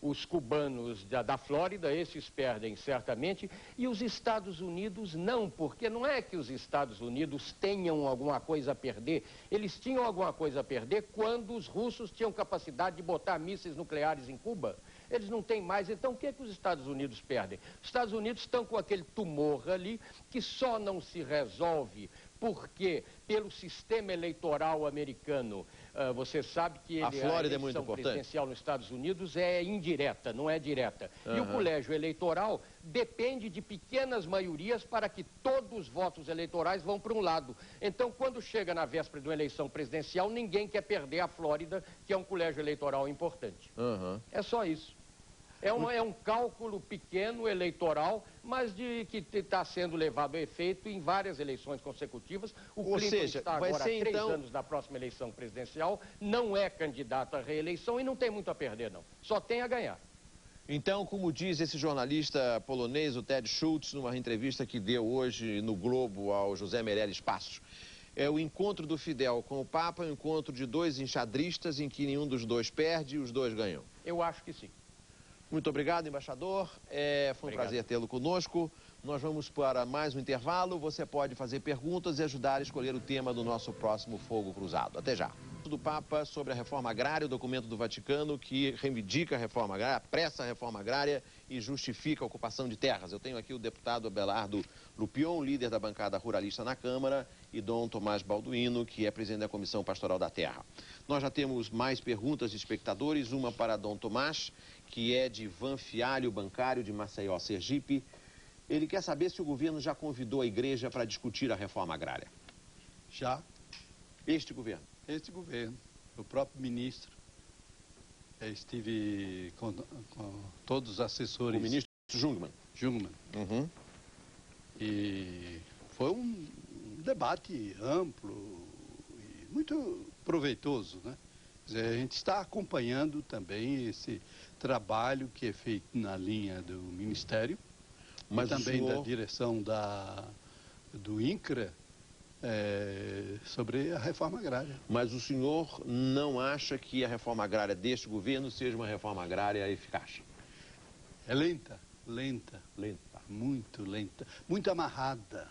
G: os cubanos da Flórida, esses perdem certamente, e os Estados Unidos não, porque não é que os Estados Unidos tenham alguma coisa a perder, eles tinham alguma coisa a perder quando os russos tinham capacidade de botar mísseis nucleares em Cuba. Eles não têm mais, então o que os Estados Unidos perdem? Os Estados Unidos estão com aquele tumor ali que só não se resolve porque, pelo sistema eleitoral americano, você sabe que
A: a Flórida é muito
G: eleição
A: importante.
G: presidencial nos Estados Unidos é indireta, não é direta. E o colégio eleitoral depende de pequenas maiorias para que todos os votos eleitorais vão para um lado. Então, quando chega na véspera de uma eleição presidencial, ninguém quer perder a Flórida, que é um colégio eleitoral importante. É só isso. É um cálculo pequeno eleitoral, mas que está sendo levado a efeito em várias eleições consecutivas. O Clinton está agora há 3 anos na próxima eleição presidencial, não é candidato à reeleição e não tem muito a perder, não. Só tem a ganhar.
A: Então, como diz esse jornalista polonês, o Ted Schultz, numa entrevista que deu hoje no Globo ao José Meirelles Passos, o encontro do Fidel com o Papa é um encontro de dois enxadristas em que nenhum dos dois perde e os dois ganham.
G: Eu acho que sim.
A: Muito obrigado, embaixador. Foi um prazer tê-lo conosco. Nós vamos para mais um intervalo. Você pode fazer perguntas e ajudar a escolher o tema do nosso próximo Fogo Cruzado. Até já. Do Papa sobre a reforma agrária, o documento do Vaticano que reivindica a reforma agrária, apressa a reforma agrária e justifica a ocupação de terras. Eu tenho aqui o deputado Abelardo Lupion, líder da bancada ruralista na Câmara, e Dom Tomás Balduino, que é presidente da Comissão Pastoral da Terra. Nós já temos mais perguntas de espectadores, uma para Dom Tomás, que é de Ivan Fialho, bancário de Maceió, Sergipe. Ele quer saber se o governo já convidou a igreja para discutir a reforma agrária.
E: Já.
A: Este governo?
E: Este governo, o próprio ministro, estive com todos os assessores.
A: O ministro Jungmann.
E: E foi um debate amplo e muito proveitoso, né? A gente está acompanhando também esse trabalho que é feito na linha do Ministério, mas também da direção do INCRA, sobre a reforma agrária.
A: Mas o senhor não acha que a reforma agrária deste governo seja uma reforma agrária eficaz?
E: É lenta, muito lenta, muito amarrada,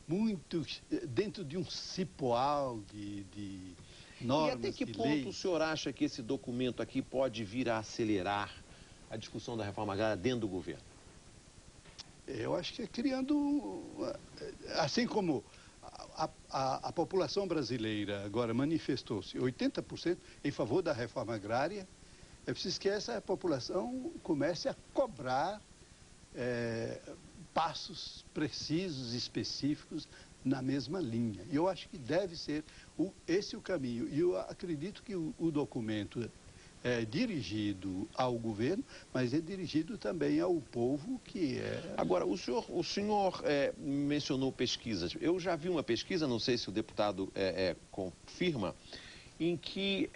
E: muito dentro de um cipoal de normas.
A: E até que ponto o senhor acha que esse documento aqui pode vir a acelerar a discussão da reforma agrária dentro do governo?
E: Eu acho que é criando, assim como a população brasileira agora manifestou-se 80% em favor da reforma agrária, é preciso que essa população comece a cobrar passos precisos, específicos, na mesma linha. E eu acho que deve ser esse o caminho. E eu acredito que o documento é dirigido ao governo, mas é dirigido também ao povo que é...
A: Agora, o senhor mencionou pesquisas. Eu já vi uma pesquisa, não sei se o deputado confirma, em que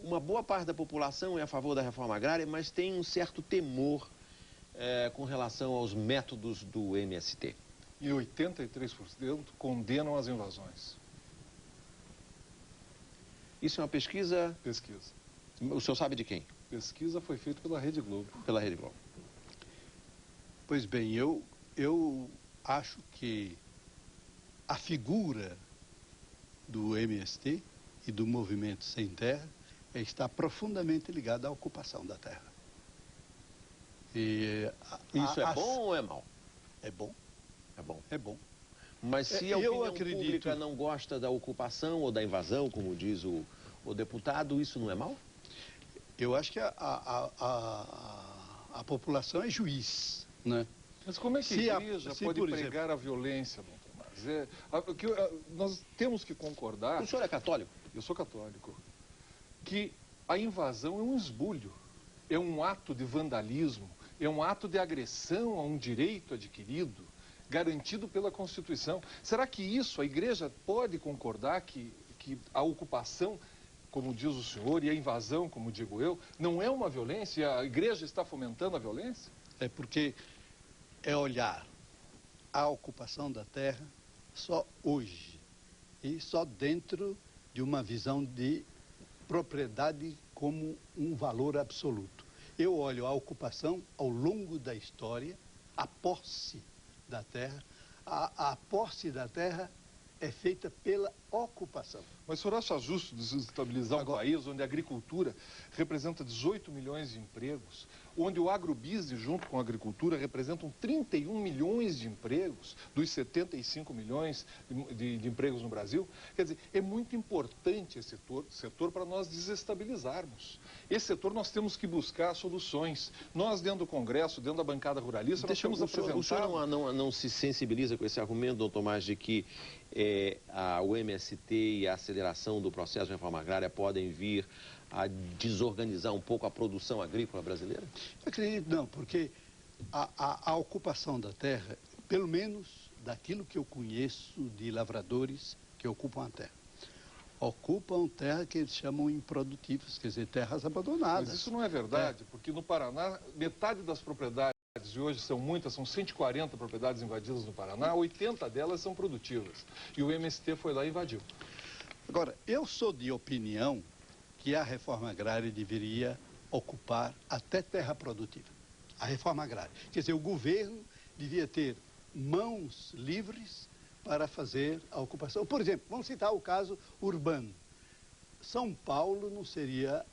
A: uma boa parte da população é a favor da reforma agrária, mas tem um certo temor com relação aos métodos do MST.
D: E 83% condenam as invasões.
A: Isso é uma pesquisa?
D: Pesquisa.
A: O senhor sabe de quem?
D: Pesquisa foi feita pela Rede Globo.
A: Pela Rede Globo.
E: Pois bem, eu acho que a figura do MST e do Movimento Sem Terra está profundamente ligada à ocupação da terra.
A: Isso é bom ou é mau?
E: É bom.
A: É bom.
E: É bom.
A: Mas se a opinião pública não gosta da ocupação ou da invasão, como diz o deputado, isso não é mau?
E: Eu acho que a população é juiz, né?
D: Mas como é que a igreja pode pregar a violência, Dom Tomás? Nós temos que concordar...
A: O senhor é católico?
D: Eu sou católico. Que a invasão é um esbulho, é um ato de vandalismo, é um ato de agressão a um direito adquirido, garantido pela Constituição. Será que isso, a igreja pode concordar que a ocupação, como diz o senhor, e a invasão, como digo eu, não é uma violência? A igreja está fomentando a violência?
E: É porque é olhar a ocupação da terra só hoje e só dentro de uma visão de propriedade como um valor absoluto. Eu olho a ocupação ao longo da história, a posse da terra. A posse da terra é feita pela ocupação.
D: Mas o senhor acha justo desestabilizar um país onde a agricultura representa 18 milhões de empregos, onde o agrobusiness junto com a agricultura representam 31 milhões de empregos, dos 75 milhões de empregos no Brasil? Quer dizer, é muito importante esse setor para nós desestabilizarmos. Esse setor nós temos que buscar soluções. Nós, dentro do Congresso, dentro da bancada ruralista, nós temos apresentado...
A: O senhor não se sensibiliza com esse argumento, Dom Tomás, de que o MST e a aceleração do processo de reforma agrária podem vir a desorganizar um pouco a produção agrícola brasileira?
E: Eu acredito não, porque a ocupação da terra, pelo menos daquilo que eu conheço de lavradores que ocupam a terra, ocupam terra que eles chamam improdutivas, quer dizer, terras abandonadas.
D: Mas isso não é verdade, porque no Paraná, metade das propriedades, e hoje são muitas, são 140 propriedades invadidas no Paraná, 80 delas são produtivas. E o MST foi lá e invadiu.
E: Agora, eu sou de opinião que a reforma agrária deveria ocupar até terra produtiva. A reforma agrária. Quer dizer, o governo devia ter mãos livres para fazer a ocupação. Por exemplo, vamos citar o caso urbano. São Paulo não seria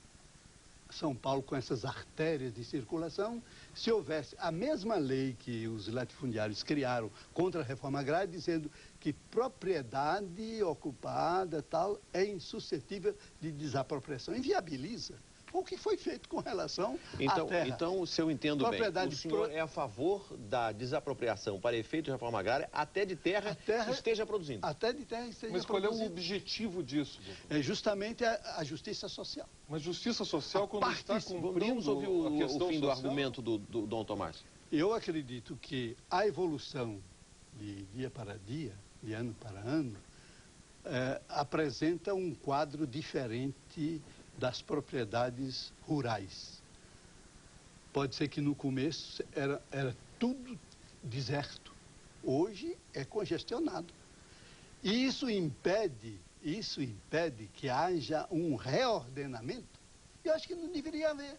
E: São Paulo com essas artérias de circulação se houvesse a mesma lei que os latifundiários criaram contra a reforma agrária, dizendo que propriedade ocupada tal é insuscetível de desapropriação. Inviabiliza o que foi feito com relação à terra.
A: Então, se eu entendo bem, o senhor é a favor da desapropriação para efeito de reforma agrária até de terra que esteja produzindo?
E: Até de terra que esteja
D: produzindo. Mas qual é o objetivo disso, doutor?
E: É justamente a justiça social.
D: Mas justiça social quando está cumprindo
A: Vamos ouvir o fim do argumento do Dom Tomás.
E: Eu acredito que a evolução de dia para dia, de ano para ano, apresenta um quadro diferente das propriedades rurais. Pode ser que no começo era tudo deserto. Hoje é congestionado. E isso impede que haja um reordenamento. Eu acho que não deveria haver.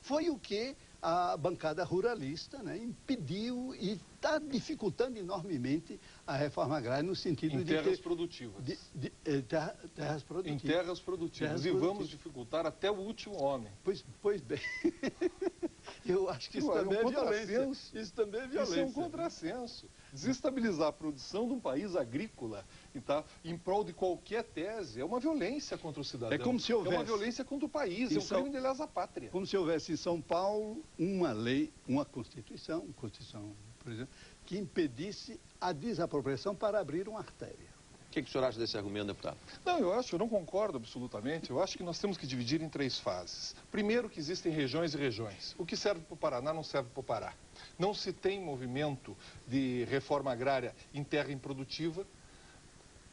E: Foi o que a bancada ruralista, né, impediu e está dificultando enormemente a reforma agrária no sentido de
D: terras produtivas.
E: Terras produtivas.
D: Em terras produtivas. Vamos dificultar até o último homem.
E: Pois bem. Eu acho que isso também é violência. Isso também é violência.
D: Isso é um contrassenso. Desestabilizar a produção de um país agrícola em prol de qualquer tese é uma violência contra o cidadão.
E: É como se houvesse...
D: É uma violência contra o país, é um crime de lesa pátria.
E: Como se houvesse em São Paulo uma lei, uma Constituição, por exemplo, que impedisse a desapropriação para abrir uma artéria.
A: O que o senhor acha desse argumento, deputado?
D: Não, eu não concordo absolutamente. Eu acho que nós temos que dividir em 3 fases. Primeiro, que existem regiões e regiões. O que serve para o Paraná não serve para o Pará. Não se tem movimento de reforma agrária em terra improdutiva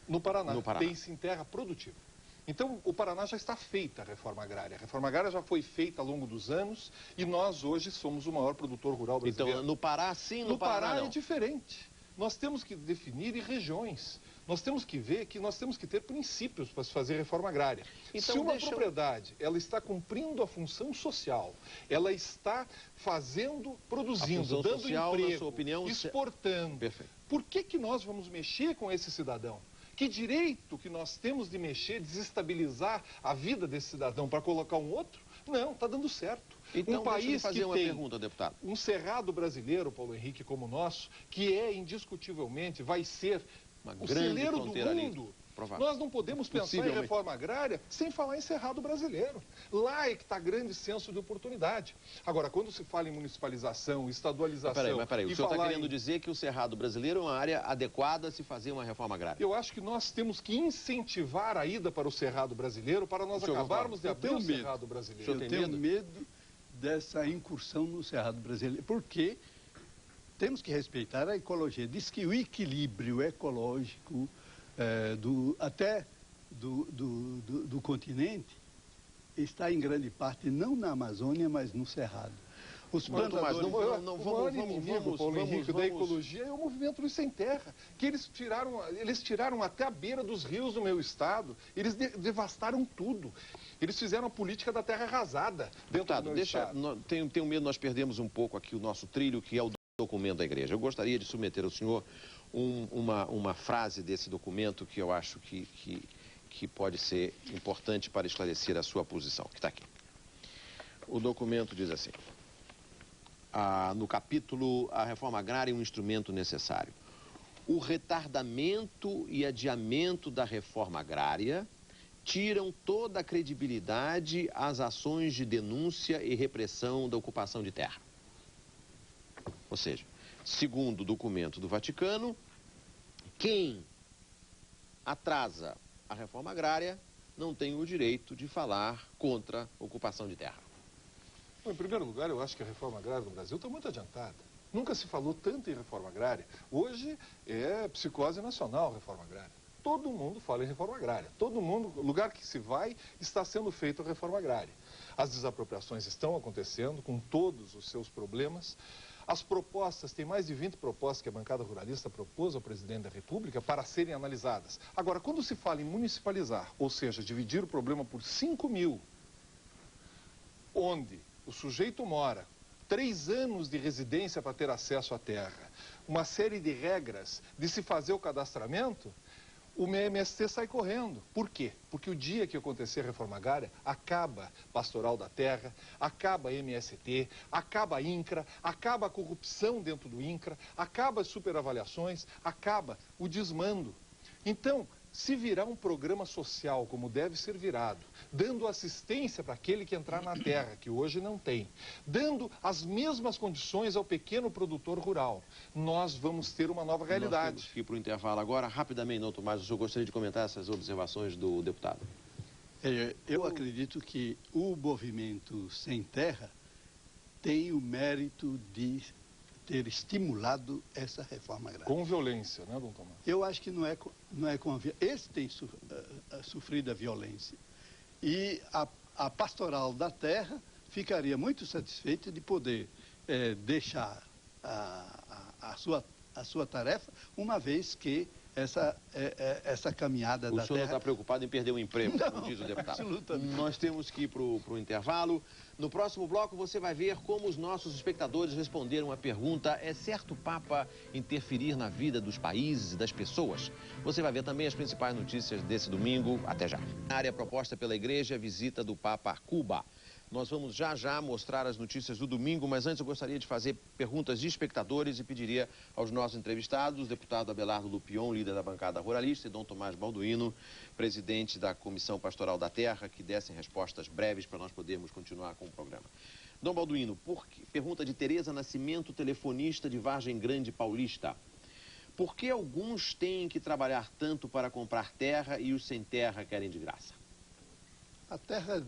D: no Paraná. Tem-se em terra produtiva. Então, o Paraná já está feita a reforma agrária. A reforma agrária já foi feita ao longo dos anos e nós hoje somos o maior produtor rural brasileiro.
A: Então, no Pará sim,
D: no Paraná
A: não.
D: É diferente. Nós temos que definir em regiões. Nós temos que ver que nós temos que ter princípios para se fazer reforma agrária. Então, se uma propriedade ela está cumprindo a função social, ela está produzindo, dando
A: social,
D: emprego,
A: na sua opinião,
D: exportando,
A: Perfeito.
D: Por que nós vamos mexer com esse cidadão? Que direito que nós temos de mexer, desestabilizar a vida desse cidadão para colocar um outro? Não, está dando certo.
A: Então,
D: um país
A: fazer
D: que
A: uma
D: tem
A: pergunta, deputado.
D: Um cerrado brasileiro, Paulo Henrique, como o nosso, que indiscutivelmente, vai ser o celeiro do mundo. Nós não podemos pensar em reforma agrária sem falar em cerrado brasileiro. Lá é que está grande senso de oportunidade. Agora, quando se fala em municipalização, estadualização...
A: Mas peraí, o senhor está querendo dizer que o cerrado brasileiro é uma área adequada a se fazer uma reforma agrária?
D: Eu acho que nós temos que incentivar a ida para o cerrado brasileiro para nós acabarmos de abrir o cerrado brasileiro.
E: Eu tenho medo dessa incursão no cerrado brasileiro, porque temos que respeitar a ecologia. Diz que o equilíbrio ecológico do continente está em grande parte não na Amazônia, mas no Cerrado. Os plantadores...
D: O maior inimigo, Paulo Henrique, da ecologia é o movimento dos sem terra, que eles tiraram até a beira dos rios do meu estado, eles devastaram tudo. Eles fizeram a política da terra arrasada dentro do meu estado.
A: Tenho medo, nós perdemos um pouco aqui o nosso trilho, que é o documento da igreja. Eu gostaria de submeter ao senhor uma frase desse documento que eu acho que pode ser importante para esclarecer a sua posição, que está aqui. O documento diz assim, no capítulo A Reforma Agrária é um instrumento necessário. O retardamento e adiamento da reforma agrária tiram toda a credibilidade às ações de denúncia e repressão da ocupação de terra. Ou seja, segundo o documento do Vaticano, quem atrasa a reforma agrária não tem o direito de falar contra a ocupação de terra.
D: Bom, em primeiro lugar, eu acho que a reforma agrária no Brasil está muito adiantada. Nunca se falou tanto em reforma agrária. Hoje é psicose nacional a reforma agrária. Todo mundo fala em reforma agrária. Todo mundo, lugar que se vai, está sendo feita a reforma agrária. As desapropriações estão acontecendo com todos os seus problemas. As propostas, tem mais de 20 propostas que a bancada ruralista propôs ao presidente da República para serem analisadas. Agora, quando se fala em municipalizar, ou seja, dividir o problema por 5.000, onde o sujeito mora, 3 anos de residência para ter acesso à terra, uma série de regras de se fazer o cadastramento, o MST sai correndo. Por quê? Porque o dia que acontecer a reforma agrária, acaba Pastoral da Terra, acaba a MST, acaba a INCRA, acaba a corrupção dentro do INCRA, acaba as superavaliações, acaba o desmando. Então, se virar um programa social como deve ser virado, dando assistência para aquele que entrar na terra, que hoje não tem, dando as mesmas condições ao pequeno produtor rural, nós vamos ter uma nova realidade.
A: Nós temos que ir para o intervalo agora. Rapidamente, não, Tomás, o senhor gostaria de comentar essas observações do deputado?
E: Eu acredito que o movimento sem terra tem o mérito de ter estimulado essa reforma agrária.
D: Com violência, né, Dom Tomás?
E: Eu acho que não é com a violência. Esse tem sofrido a violência. E a pastoral da terra ficaria muito satisfeita de poder deixar a sua tarefa, uma vez que essa caminhada da terra...
A: O senhor não está preocupado em perder o emprego, como diz o deputado.
E: Absolutamente.
A: Nós temos que ir para o intervalo. No próximo bloco você vai ver como os nossos espectadores responderam à pergunta: é certo o Papa interferir na vida dos países e das pessoas? Você vai ver também as principais notícias desse domingo. Até já. Na área proposta pela Igreja, a visita do Papa a Cuba. Nós vamos já mostrar as notícias do domingo, mas antes eu gostaria de fazer perguntas de espectadores e pediria aos nossos entrevistados, o deputado Abelardo Lupion, líder da bancada ruralista, e Dom Tomás Balduino, presidente da Comissão Pastoral da Terra, que dessem respostas breves para nós podermos continuar com o programa. Dom Balduino, pergunta de Tereza Nascimento, telefonista de Vargem Grande Paulista. Por que alguns têm que trabalhar tanto para comprar terra e os sem terra querem de graça?
E: A terra,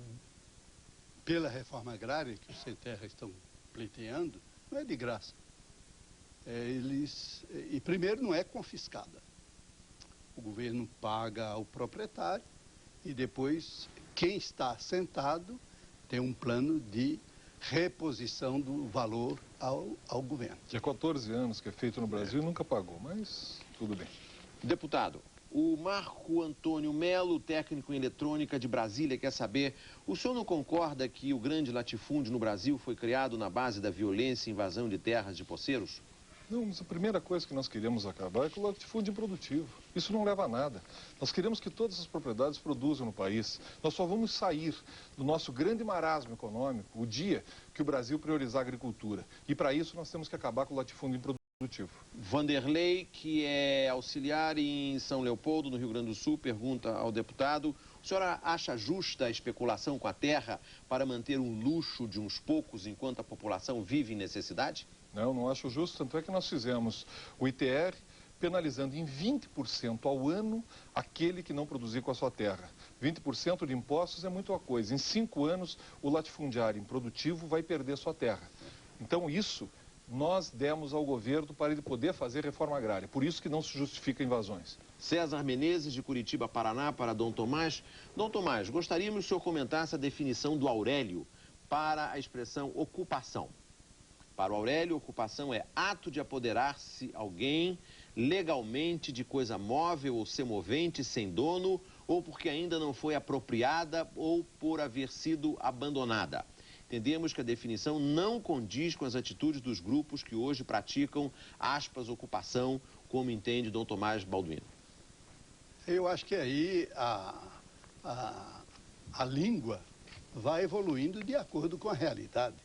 E: pela reforma agrária que os sem terra estão pleiteando, não é de graça. E primeiro não é confiscada. O governo paga ao proprietário e depois quem está assentado tem um plano de reposição do valor ao governo.
D: Há 14 anos que é feito no Brasil e nunca pagou, mas tudo bem.
A: Deputado, o Marco Antônio Melo, técnico em eletrônica de Brasília, quer saber: o senhor não concorda que o grande latifúndio no Brasil foi criado na base da violência e invasão de terras de poceiros?
D: Não, mas a primeira coisa que nós queremos acabar é com o latifúndio improdutivo. Isso não leva a nada. Nós queremos que todas as propriedades produzam no país. Nós só vamos sair do nosso grande marasmo econômico o dia que o Brasil priorizar a agricultura. E para isso nós temos que acabar com o latifúndio improdutivo.
A: Vanderlei, que é auxiliar em São Leopoldo, no Rio Grande do Sul, pergunta ao deputado: o senhor acha justa a especulação com a terra para manter um luxo de uns poucos enquanto a população vive em necessidade?
D: Não acho justo, tanto é que nós fizemos o ITR penalizando em 20% ao ano aquele que não produzir com a sua terra. 20% de impostos é muita coisa. Em 5 anos, o latifundiário improdutivo vai perder sua terra. Então, isso nós demos ao governo para ele poder fazer reforma agrária. Por isso que não se justifica invasões.
A: César Menezes, de Curitiba, Paraná, para Dom Tomás. Dom Tomás, gostaríamos que o senhor comentasse a definição do Aurélio para a expressão ocupação. Para o Aurélio, ocupação é ato de apoderar-se alguém legalmente de coisa móvel ou semovente sem dono, ou porque ainda não foi apropriada ou por haver sido abandonada. Entendemos que a definição não condiz com as atitudes dos grupos que hoje praticam, aspas, ocupação, como entende Dom Tomás Balduino.
E: Eu acho que aí a língua vai evoluindo de acordo com a realidade.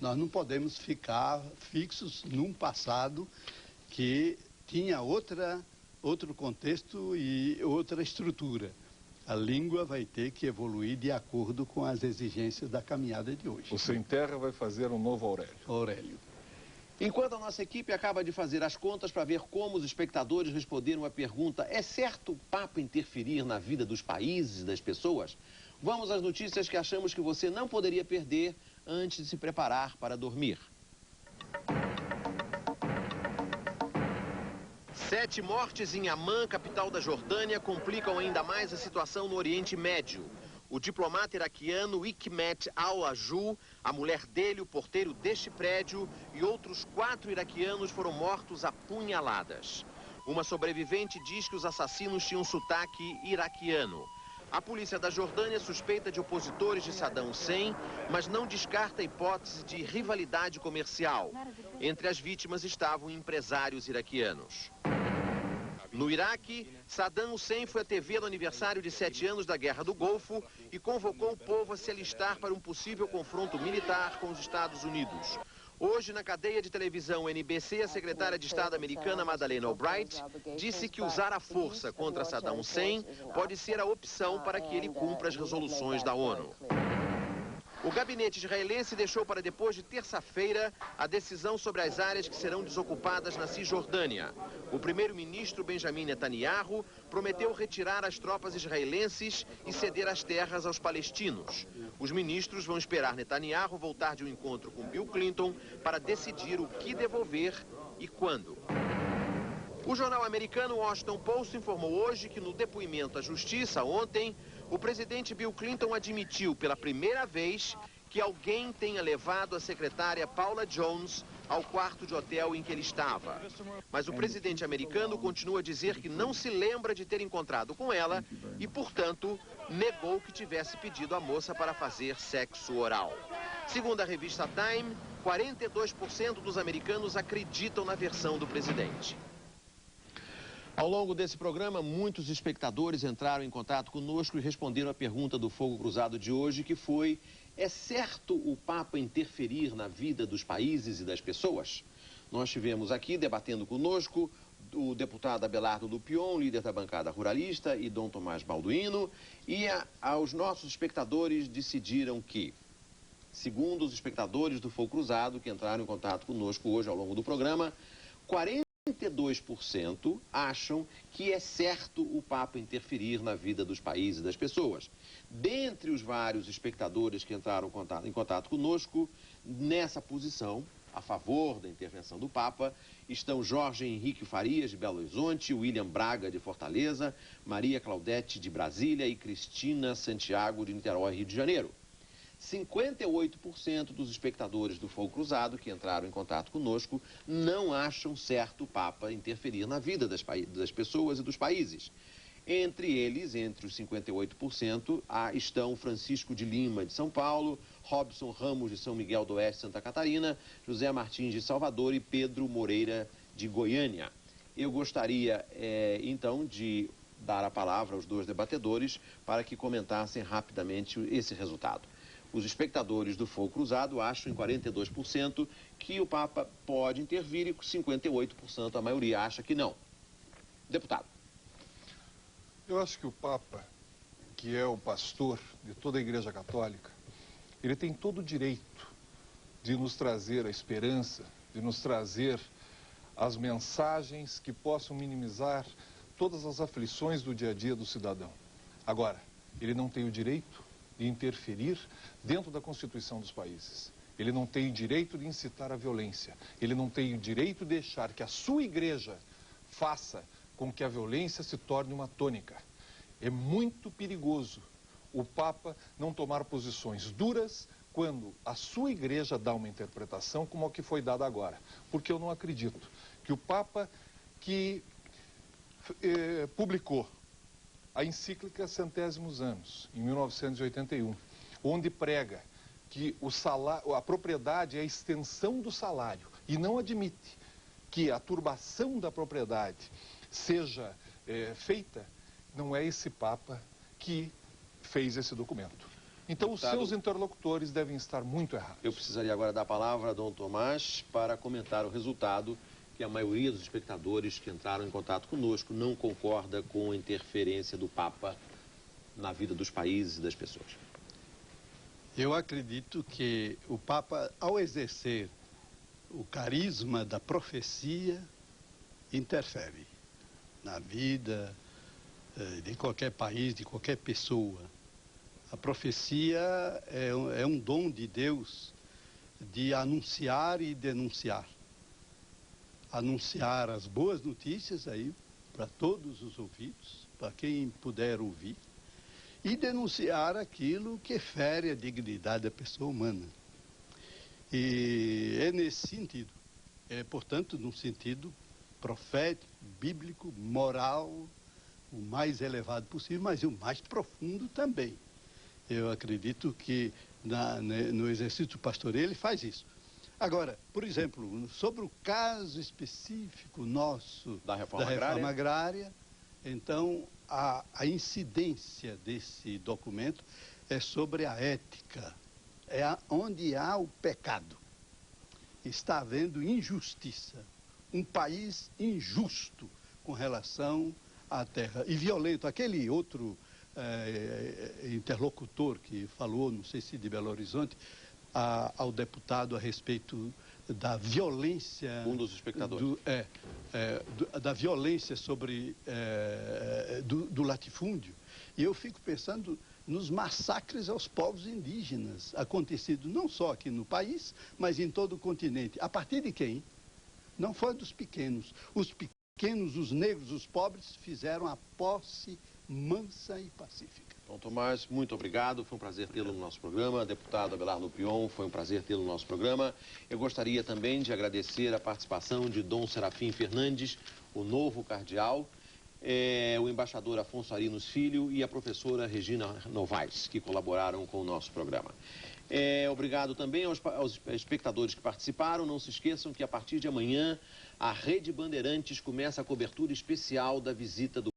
E: Nós não podemos ficar fixos num passado que tinha outro contexto e outra estrutura. A língua vai ter que evoluir de acordo com as exigências da caminhada de hoje.
D: O Sem Terra vai fazer um novo Aurélio.
E: Aurélio.
A: Enquanto a nossa equipe acaba de fazer as contas para ver como os espectadores responderam à pergunta: é certo o Papa interferir na vida dos países e das pessoas? Vamos às notícias que achamos que você não poderia perder antes de se preparar para dormir. 7 mortes em Amman, capital da Jordânia, complicam ainda mais a situação no Oriente Médio. O diplomata iraquiano Hikmet al-Ajou, a mulher dele, o porteiro deste prédio e outros 4 iraquianos foram mortos a punhaladas. Uma sobrevivente diz que os assassinos tinham sotaque iraquiano. A polícia da Jordânia suspeita de opositores de Saddam Hussein, mas não descarta a hipótese de rivalidade comercial. Entre as vítimas estavam empresários iraquianos. No Iraque, Saddam Hussein foi à TV no aniversário de 7 anos da Guerra do Golfo e convocou o povo a se alistar para um possível confronto militar com os Estados Unidos. Hoje, na cadeia de televisão NBC, a secretária de Estado americana Madeleine Albright disse que usar a força contra Saddam Hussein pode ser a opção para que ele cumpra as resoluções da ONU. O gabinete israelense deixou para depois de terça-feira a decisão sobre as áreas que serão desocupadas na Cisjordânia. O primeiro-ministro Benjamin Netanyahu prometeu retirar as tropas israelenses e ceder as terras aos palestinos. Os ministros vão esperar Netanyahu voltar de um encontro com Bill Clinton para decidir o que devolver e quando. O jornal americano Washington Post informou hoje que no depoimento à justiça ontem, o presidente Bill Clinton admitiu pela primeira vez que alguém tenha levado a secretária Paula Jones ao quarto de hotel em que ele estava. Mas o presidente americano continua a dizer que não se lembra de ter encontrado com ela e, portanto, negou que tivesse pedido à moça para fazer sexo oral. Segundo a revista Time, 42% dos americanos acreditam na versão do presidente. Ao longo desse programa, muitos espectadores entraram em contato conosco e responderam à pergunta do Fogo Cruzado de hoje, que foi: é certo o Papa interferir na vida dos países e das pessoas? Nós tivemos aqui, debatendo conosco, o deputado Abelardo Lupion, líder da bancada ruralista, e Dom Tomás Balduino, e aos nossos espectadores decidiram que, segundo os espectadores do Fogo Cruzado, que entraram em contato conosco hoje ao longo do programa, 42% acham que é certo o Papa interferir na vida dos países e das pessoas. Dentre os vários espectadores que entraram em contato conosco, nessa posição, a favor da intervenção do Papa, estão Jorge Henrique Farias, de Belo Horizonte, William Braga, de Fortaleza, Maria Claudete, de Brasília e Cristina Santiago, de Niterói, Rio de Janeiro. 58% dos espectadores do Fogo Cruzado que entraram em contato conosco não acham certo o Papa interferir na vida das pessoas e dos países. Entre eles, entre os 58%, estão Francisco de Lima, de São Paulo, Robson Ramos, de São Miguel do Oeste, Santa Catarina, José Martins, de Salvador e Pedro Moreira, de Goiânia. Eu gostaria, então, de dar a palavra aos dois debatedores para que comentassem rapidamente esse resultado. Os espectadores do Fogo Cruzado acham em 42% que o Papa pode intervir e 58% a maioria acha que não. Deputado.
D: Eu acho que o Papa, que é o pastor de toda a Igreja Católica, ele tem todo o direito de nos trazer a esperança, de nos trazer as mensagens que possam minimizar todas as aflições do dia a dia do cidadão. Agora, ele não tem o direito de interferir dentro da Constituição dos países. Ele não tem o direito de incitar a violência. Ele não tem o direito de deixar que a sua igreja faça com que a violência se torne uma tônica. É muito perigoso o Papa não tomar posições duras quando a sua igreja dá uma interpretação como a que foi dada agora. Porque eu não acredito que o Papa que publicou a encíclica Centésimos Anos, em 1981, onde prega que a propriedade é a extensão do salário e não admite que a turbação da propriedade seja feita, não é esse Papa que fez esse documento. Então, deputado, os seus interlocutores devem estar muito errados.
A: Eu precisaria agora dar a palavra a Dom Tomás para comentar o resultado, que a maioria dos espectadores que entraram em contato conosco não concorda com a interferência do Papa na vida dos países e das pessoas.
E: Eu acredito que o Papa, ao exercer o carisma da profecia, interfere na vida de qualquer país, de qualquer pessoa. A profecia é um dom de Deus de anunciar e denunciar. Anunciar as boas notícias aí para todos os ouvidos, para quem puder ouvir, e denunciar aquilo que fere a dignidade da pessoa humana. E é nesse sentido, portanto, num sentido profético, bíblico, moral, o mais elevado possível, mas o mais profundo também. Eu acredito que no exercício pastoreio ele faz isso. Agora, por exemplo, sobre o caso específico nosso da reforma agrária, então a incidência desse documento é sobre a ética, onde há o pecado. Está havendo injustiça, um país injusto com relação à terra e violento. Aquele outro interlocutor que falou, não sei se de Belo Horizonte, ao deputado a respeito da violência...
A: Um dos espectadores.
E: Da violência sobre... do latifúndio. E eu fico pensando nos massacres aos povos indígenas, acontecidos não só aqui no país, mas em todo o continente. A partir de quem? Não foi dos pequenos. Os pequenos, os negros, os pobres, fizeram a posse mansa e pacífica.
A: Bom, Tomás, muito obrigado. Foi um prazer tê-lo no nosso programa. Deputado Abelardo Pion, foi um prazer tê-lo no nosso programa. Eu gostaria também de agradecer a participação de Dom Serafim Fernandes, o novo cardeal, o embaixador Afonso Arinos Filho e a professora Regina Novaes, que colaboraram com o nosso programa. Obrigado também aos espectadores que participaram. Não se esqueçam que a partir de amanhã a Rede Bandeirantes começa a cobertura especial da visita do